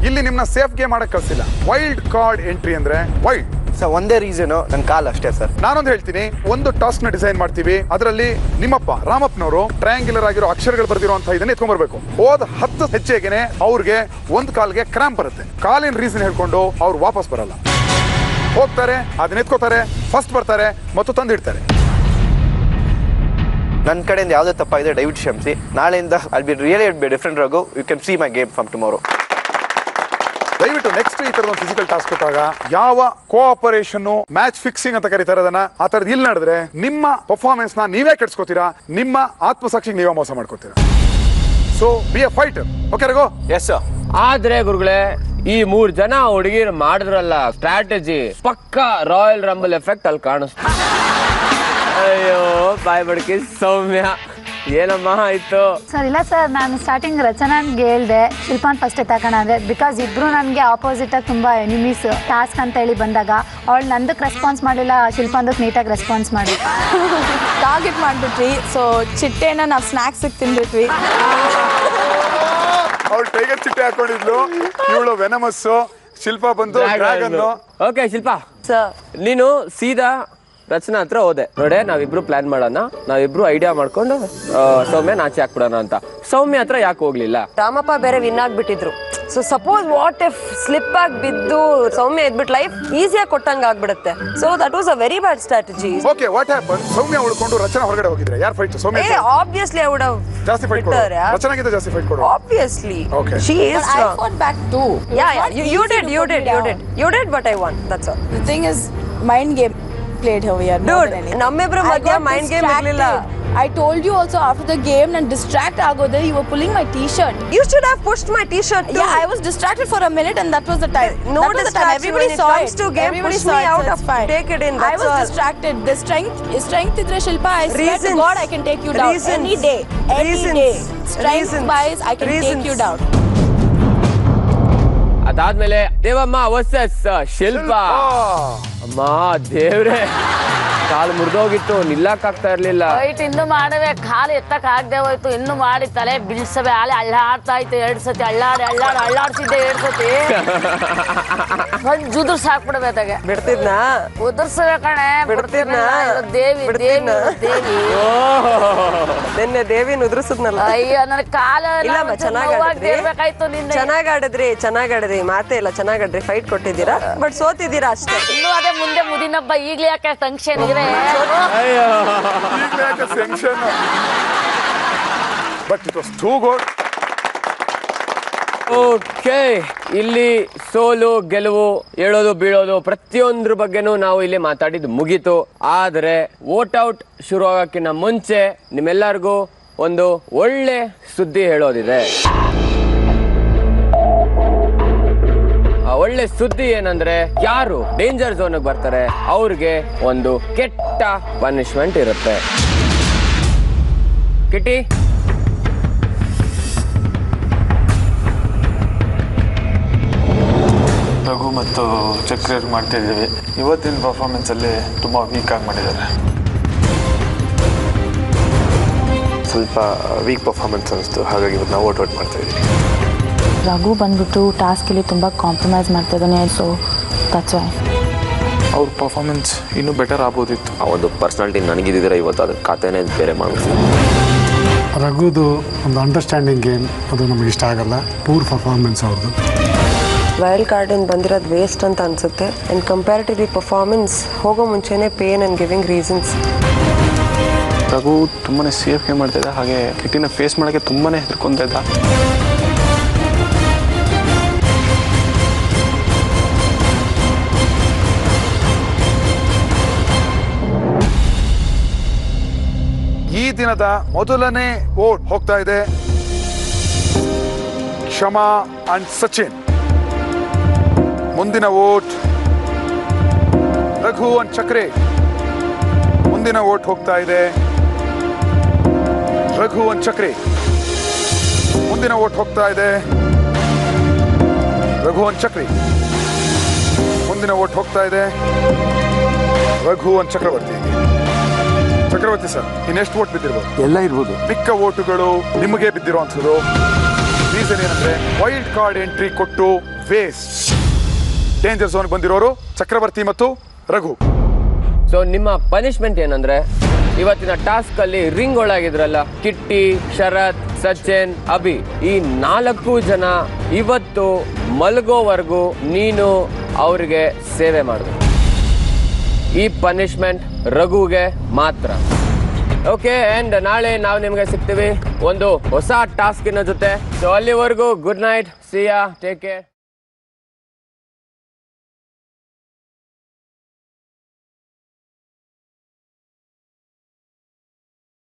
ಇಲ್ಲಿ ನಿಮ್ನ ಸೇಫ್ ಗೇಮ್ ಮಾಡಕ್ ಕಳ್ಸಿಲ್ಲ. ವೈಲ್ಡ್ ಕಾರ್ಡ್ ಎಂಟ್ರಿ ಅಂದ್ರೆ ವೈಲ್ಡ್ ಸರ್. ಒಂದೇ ರೀಸನ್, ನನ್ನ ಕಾಲ್ ಅಷ್ಟೇ ಸರ್. ನಾನೊಂದು ಹೇಳ್ತೀನಿ. ಒಂದು ಟಾಸ್ಕ್ ನ ಡಿಸೈನ್ ಮಾಡ್ತೀವಿ. ಅದರಲ್ಲಿ ನಿಮ್ಮಪ್ಪ ರಾಮಪ್ಪನವರು ಟ್ರಯಾಂಗ್ಯುಲರ್ ಆಗಿರೋ ಅಕ್ಷರಗಳು ಬರ್ದಿರುವಂತಹ ಇದನ್ನ ಎತ್ಕೊಂಡ್ಬರ್ಬೇಕು. ಹೋದ 10 ಹೆಜ್ಜೆಗೆನೆ ಅವ್ರಿಗೆ ಒಂದು ಕಾಲ್ಗೆ ಕ್ರಾಂಪ್ ಬರುತ್ತೆ. ಕಾಲಿನ ರೀಸನ್ ಹೇಳ್ಕೊಂಡು ಅವ್ರು ವಾಪಸ್ ಬರಲ್ಲ. ಹೋಗ್ತಾರೆ, ಅದನ್ನ ಎತ್ಕೋತಾರೆ, ಫಸ್ಟ್ ಬರ್ತಾರೆ ಮತ್ತು ತಂದಿಡ್ತಾರೆ. ನನ್ನ ಕಡೆಯಿಂದ ಯಾವುದೇ ತಪ್ಪಾಗಿದೆ ದಯವಿಟ್ಟು ಕ್ಷಮಿಸಿ. ನಾಳೆಯಿಂದ I be really different Raghu. You can see my game from tomorrow. ದಯವಿಟ್ಟು ನೆಕ್ಸ್ಟ್ ಈ ತರದ ಒಂದು ಫಿಸಿಕಲ್ ಟಾಸ್ಕ್ ಕೊಟ್ಟಾಗ ಯಾವ ಕೋಆಪರೇಷನ್, ಮ್ಯಾಚ್ ಫಿಕ್ಸಿಂಗ್ ಅಂತ ಕರೀತಾರೆ ಅದನ್ನ, ಆ ತರದ್ ಇಲ್ಲಿ ನಡೆದ್ರೆ ನಿಮ್ಮ ಪರ್ಫಾರ್ಮೆನ್ಸ್ ನ ನೀವೇ ಕೆಡ್ಸ್ಕೊತೀರಾ, ನಿಮ್ಮ ಆತ್ಮಸಾಕ್ಷಿಗೆ ನೀವೇ ಮೋಸ ಮಾಡ್ಕೋತೀರಾ. So be a fighter. Okay Raghu? Yes sir. ಆದ್ರೆ ಗುರುಗಳೇ, ಈ 3 ಜನ ಹುಡುಗಿರು ಮಾಡಿದ್ರಲ್ಲ ಸ್ಟ್ರಾಟಜಿ, ಪಕ್ಕಾ ರಾಯಲ್ ರಂಬಲ್ ಎಫೆಕ್ಟ್ ಅಲ್ಲಿ ಕಾಣಿಸ್ತು. ಅಯ್ಯೋ ಬಾಯ್ ಬಡ್ಕಿ ಸೌಮ್ಯ, ಏನಮ್ಮ ಆಯ್ತು? ಸರ್ ಇಲ್ಲ ಸರ್, ನಾನು ಸ್ಟಾರ್ಟಿಂಗ್ ರಚನಾನ್ಗೆ ಹೇಳ್ದೆ ಶಿಲ್ಪಾನ್ ಫಸ್ಟ್ ತಗೋಣ ಅಂದ್ರೆ, ಬಿಕಾಸ್ ಇಬ್ರು ನನಗೆ ಆಪೋಸಿಟ್ ಆಗಿ ತುಂಬಾ ಎನಿಮೀಸ್. ಟಾಸ್ಕ್ ಅಂತ ಹೇಳಿ ಬಂದಾಗ ಅವಳು ನಂದಕ್ಕೆ ರೆಸ್ಪಾನ್ಸ್ ಮಾಡಲಿಲ್ಲ, ಶಿಲ್ಪಾನ್ದಕ್ಕೆ ನೀಟಾಗಿ ರೆಸ್ಪಾನ್ಸ್ ಮಾಡಿ ಟಾರ್ಗೆಟ್ ಮಾಡ್ಬಿಟ್ರಿ. ಸೊ ಚಿಟ್ಟೆನ ನಾವು ಸ್ನಾಕ್ಸ್ ತಿಂದ್ಬಿಟ್ವಿ. ಅವಳು ಟೈಗರ್ ಚಿಟ್ಟೆ ಹಾಕೊಂಡಿದ್ಲು, ಇವಳು ವೆನಮಸ್ಸು, ಶಿಲ್ಪಾ ಬಂದು ಡ್ರ್ಯಾಗನ್. ಓಕೆ ಶಿಲ್ಪಾ, ನೀನು ಸೀದಾ ರಚನಾ ಹತ್ರ ಹೋದೆ. ನೋಡೆ ನಾವಿಬ್ರು ಪ್ಲಾನ್ ಮಾಡೋಣ, ನಾವಿಬ್ರು ಐಡಿಯಾ ಮಾಡ್ಕೊಂಡು ಸೌಮ್ಯ ನಾಚೆ ಹಾಕ್ಬಿಡೋಣ ಅಂತ. ಸೌಮ್ಯ ಹತ್ರ ಯಾಕೆ ಹೋಗ್ಲಿಲ್ಲ? ರಾಮಪ್ಪ ಬೇರೆ ವಿನ್ ಆಗ್ಬಿಟ್ಟಿದ್ರು. So suppose what if slip ಆಗಿ ಬಿದ್ದು ಸೌಮ್ಯ ಎದ್ಬಿಟ್ಟು ಲೈಫ್ ಈಸಿಯಾಗಿ ಕೊಟ್ಟಂಗ ಆಗ್ಬಿಡುತ್ತೆ. So that was a very bad strategy. Okay, what happen? Soumya ಉಳ್ಕೊಂಡು ರಚನಾ ಹೊರಗಡೆ ಹೋಗಿದ್ರೆ ಯಾರು fight? Soumya obviously I would have ಜಾಸ್ತಿ ಫೈಟ್ ಕೊಡೋರು, ರಚನಾಗಿಂತ ಜಾಸ್ತಿ ಫೈಟ್ ಕೊಡೋರು. Obviously okay, she is strong. I fought back too. Yeah, you did but I won, that's all. The thing is mind game played here here. Dude, ನಮ್ಮಿಬ್ರ ಮಧ್ಯ mind game ಇರಲಿಲ್ಲ. I told you also after the game and distract ಆಗೋದೆ, you were pulling my t-shirt. You should have pushed my t-shirt too. Yeah, I was distracted for a minute and that was the time. No that was the time. Everybody when it saw comes it. to game, Everybody push saw me it, out so of it's fine. take it in, I that's was all. distracted. The strength idre Shilpa, I swear to Reasons. God I can take you down Reasons. any day. Reasons. Strength Reasons. wise I can Reasons. take you down. ಅದಾದ್ಮೇಲೆ Devamma versus Shilpa. ಅಮ್ಮ ದೇವ್ರೆ, ಕಾಲು ಮುರಿದೋಗಿತ್ತು, ನಿಲ್ಲಕ್ ಆಗ್ತಾ ಇರ್ಲಿಲ್ಲ. White ಇನ್ನು ಮಾಡವೆ, ಕಾಲು ಎತ್ತಕ್ ಆಗದೆ ಹೋಯ್ತು. ಇನ್ನು ಮಾಡಿ ತಲೆ ಬಿಲ್ಸವೆ, ಆಲೆ ಅಳ್ಳಾಡ್ತಾ ಇತ್ತು. 2 ಸತಿ ಅಳ್ಳಾಡ್ಸಿದ್ದೆ 2 ಸತಿ. ಉದುರ್ಸ್ ಹಾಕ್ಬಿಡ್ಬೇಕಾಗೆ ಬಿಡ್ತಿದ್ನಾ? ಉದುರ್ಸವೆ ಕಣೆ, ಬಿಡ್ತಿದ್ನಾ? ದೇವಿ ದೇವಿ ದೇವಿ. ನಿನ್ನೆ ದೇವಿನ ಉದುರಿಸಿದ್ನಲ್ಲ. ಅಯ್ಯೋ ನನ್ನ ಕಾಲ ಇಲ್ಲಮ್ಮ, ಇರ್ಬೇಕಾಯ್ತು. ನಿನ್ನ ಚೆನ್ನಾಗಾಡಿದ್ರಿ, ಮಾತೇ ಇಲ್ಲ, ಚೆನ್ನಾಗಾಡ್ರಿ. ಫೈಟ್ ಕೊಟ್ಟಿದ್ದೀರಾ ಬಟ್ ಸೋತಿದ್ದೀರಾ ಅಷ್ಟೇ. ಇನ್ನು ಅದೇ ಮುಂದೆ ಮುದಿನಬ್ಬ, ಈಗ್ಲೇ ಯಾಕೆ ಟೆನ್ಷನ್ ಇದೆ? But it was too good. Okay, ಇಲ್ಲಿ ಸೋಲು ಗೆಲುವು, ಹೇಳೋದು ಬೀಳೋದು ಪ್ರತಿಯೊಂದ್ರ ಬಗ್ಗೆನೂ ನಾವು ಇಲ್ಲಿ ಮಾತಾಡಿದ್ದು ಮುಗೀತು. ಆದ್ರೆ ವೋಟ್ ಔಟ್ ಶುರು ಆಗಕ್ಕಿಂತ ಮುಂಚೆ ನಿಮ್ಮೆಲ್ಲರಿಗೂ ಒಂದು ಒಳ್ಳೆ ಸುದ್ದಿ ಹೇಳೋದಿದೆ. ಆ ಒಳ್ಳೆ ಸುದ್ದಿ ಏನಂದ್ರೆ, ಯಾರು ಡೇಂಜರ್ ಝೋನ್ ಬರ್ತಾರೆ ಅವ್ರಿಗೆ ಒಂದು ಕೆಟ್ಟ ಪನಿಷ್ಮೆಂಟ್ ಇರುತ್ತೆ. ಕಿಟಿ, ರಘು ಮತ್ತು ಚಕ್ರಿಯವ್ರಿಗೆ ಮಾಡ್ತಾ ಇದ್ದೀವಿ. ಇವತ್ತಿನ ಪರ್ಫಾರ್ಮೆನ್ಸಲ್ಲಿ ತುಂಬ ವೀಕ್ ಆಗಿ ಮಾಡಿದ್ದಾರೆ. ಸ್ವಲ್ಪ ವೀಕ್ ಪರ್ಫಾರ್ಮೆನ್ಸ್ ಅನಿಸ್ತು, ಹಾಗಾಗಿ ಇವತ್ತು ನಾವು ಔಟ್ ಮಾಡ್ತಾ ಇದ್ದೀವಿ. ರಘು ಬಂದ್ಬಿಟ್ಟು ಟಾಸ್ಕಲ್ಲಿ ತುಂಬ ಕಾಂಪ್ರಮೈಸ್ ಮಾಡ್ತಾ ಇದ್ದಾನೆ. ಸೊ ದಟ್ಸ್ ವೈ ಅವ್ರ ಪರ್ಫಾರ್ಮೆನ್ಸ್ ಇನ್ನೂ ಬೆಟರ್ ಆಗ್ಬೋದಿತ್ತು. ಆ ಒಂದು ಪರ್ಸ್ನಾಲಿಟಿ ನನಗಿದ್ದಿದ್ರೆ ಇವತ್ತು ಅದ್ರ ಖಾತೆನೇ ಬೇರೆ ಮಾಡ್ತೀವಿ. ರಘುದು ಒಂದು ಅಂಡರ್ಸ್ಟ್ಯಾಂಡಿಂಗ್ ಗೇಮ್, ಅದು ನಮಗೆ ಇಷ್ಟ ಆಗಲ್ಲ. ಪೂರ್ ಪರ್ಫಾರ್ಮೆನ್ಸ್ ಅವ್ರದ್ದು. ವೈಲ್ಡ್ ಕಾರ್ಡಿಂದ ಬಂದಿರೋದು ವೇಸ್ಟ್ ಅಂತ ಅನ್ಸುತ್ತೆ. ಆ್ಯಂಡ್ ಕಂಪ್ಯಾರಿಟಿವ್ಲಿ ಪರ್ಫಾರ್ಮೆನ್ಸ್ ಹೋಗೋ ಮುಂಚೆನೇ pain and giving reasons. Raghu ತುಂಬಾ ಸೇಫ್ ಗೇಮ್ ಮಾಡ್ತಾಯಿದ್ದ, ಹಾಗೆ ಕಿಟ್ಟಿನ ಫೇಸ್ ಮಾಡೋಕ್ಕೆ ತುಂಬಾ ಹೆದರ್ಕೊತಾ ಇದ್ದ. ಈ ದಿನದ ಮೊದಲನೇ ವೋಟ್ ಹೋಗ್ತಾ ಇದೆ ಕ್ಷಮಾ ಅಂಡ್ ಸಚಿನ್. ಮುಂದಿನ ವೋಟ್ ರಘು ಅಂಡ್ ಚಕ್ರೆ. ಮುಂದಿನ ವೋಟ್ ಹೋಗ್ತಾ ಇದೆ ರಘು ಅಂಡ್ ಚಕ್ರೆ. ಮುಂದಿನ ವೋಟ್ ಹೋಗ್ತಾ ಇದೆ ರಘು ಅಂಡ್ ಚಕ್ರೆ. ಮುಂದಿನ ವೋಟ್ ಹೋಗ್ತಾ ಇದೆ ರಘು ಅಂಡ್ ಚಕ್ರವರ್ತಿ. ಚಕ್ರವರ್ತಿ ಸರ್, ಇನ್ನೆಷ್ಟು ವೋಟ್ ಬಿದ್ದಿರ್ಬೋದು? ಎಲ್ಲ ಇರ್ಬೋದು. ಮಿಕ್ಕ ವೋಟುಗಳು ನಿಮಗೆ ಬಿದ್ದಿರುವಂಥದ್ದು. ರೀಸನ್ ಏನಂದ್ರೆ ವೈಲ್ಡ್ ಕಾರ್ಡ್ ಎಂಟ್ರಿ ಕೊಟ್ಟು ವೇಸ್ಟ್. ಡೇಂಜರ್ ಝೋನ್ ಬಂದಿರೋರು ಚಕ್ರವರ್ತಿ ಮತ್ತು ರಘು. ಸೊ ನಿಮ್ಮ ಪನಿಷ್ಮೆಂಟ್ ಏನಂದ್ರೆ, ಇವತ್ತಿನ ಟಾಸ್ಕ್ ಅಲ್ಲಿ ರಿಂಗ್ ಒಳಗಿದ್ರಲ್ಲ ಕಿಟ್ಟಿ, ಶರತ್, ಸಚಿನ್, ಅಭಿ, ಈ 4 ಜನ ಇವತ್ತು ಮಲಗೋವರೆಗೂ ನೀನು ಅವ್ರಿಗೆ ಸೇವೆ ಮಾಡಿದ್ರು. ಈ ಪನಿಷ್ಮೆಂಟ್ ರಘುಗೆ ಮಾತ್ರ. ಓಕೆ, ಅಂಡ್ ನಾಳೆ ನಾವು ನಿಮ್ಗೆ ಸಿಗ್ತೀವಿ ಒಂದು ಹೊಸ ಟಾಸ್ಕಿನ ಜೊತೆ. ಸೊ ಅಲ್ಲಿವರೆಗೂ ಗುಡ್ ನೈಟ್, ಸಿ ಯಾ, ಟೇಕ್ ಕೇರ್.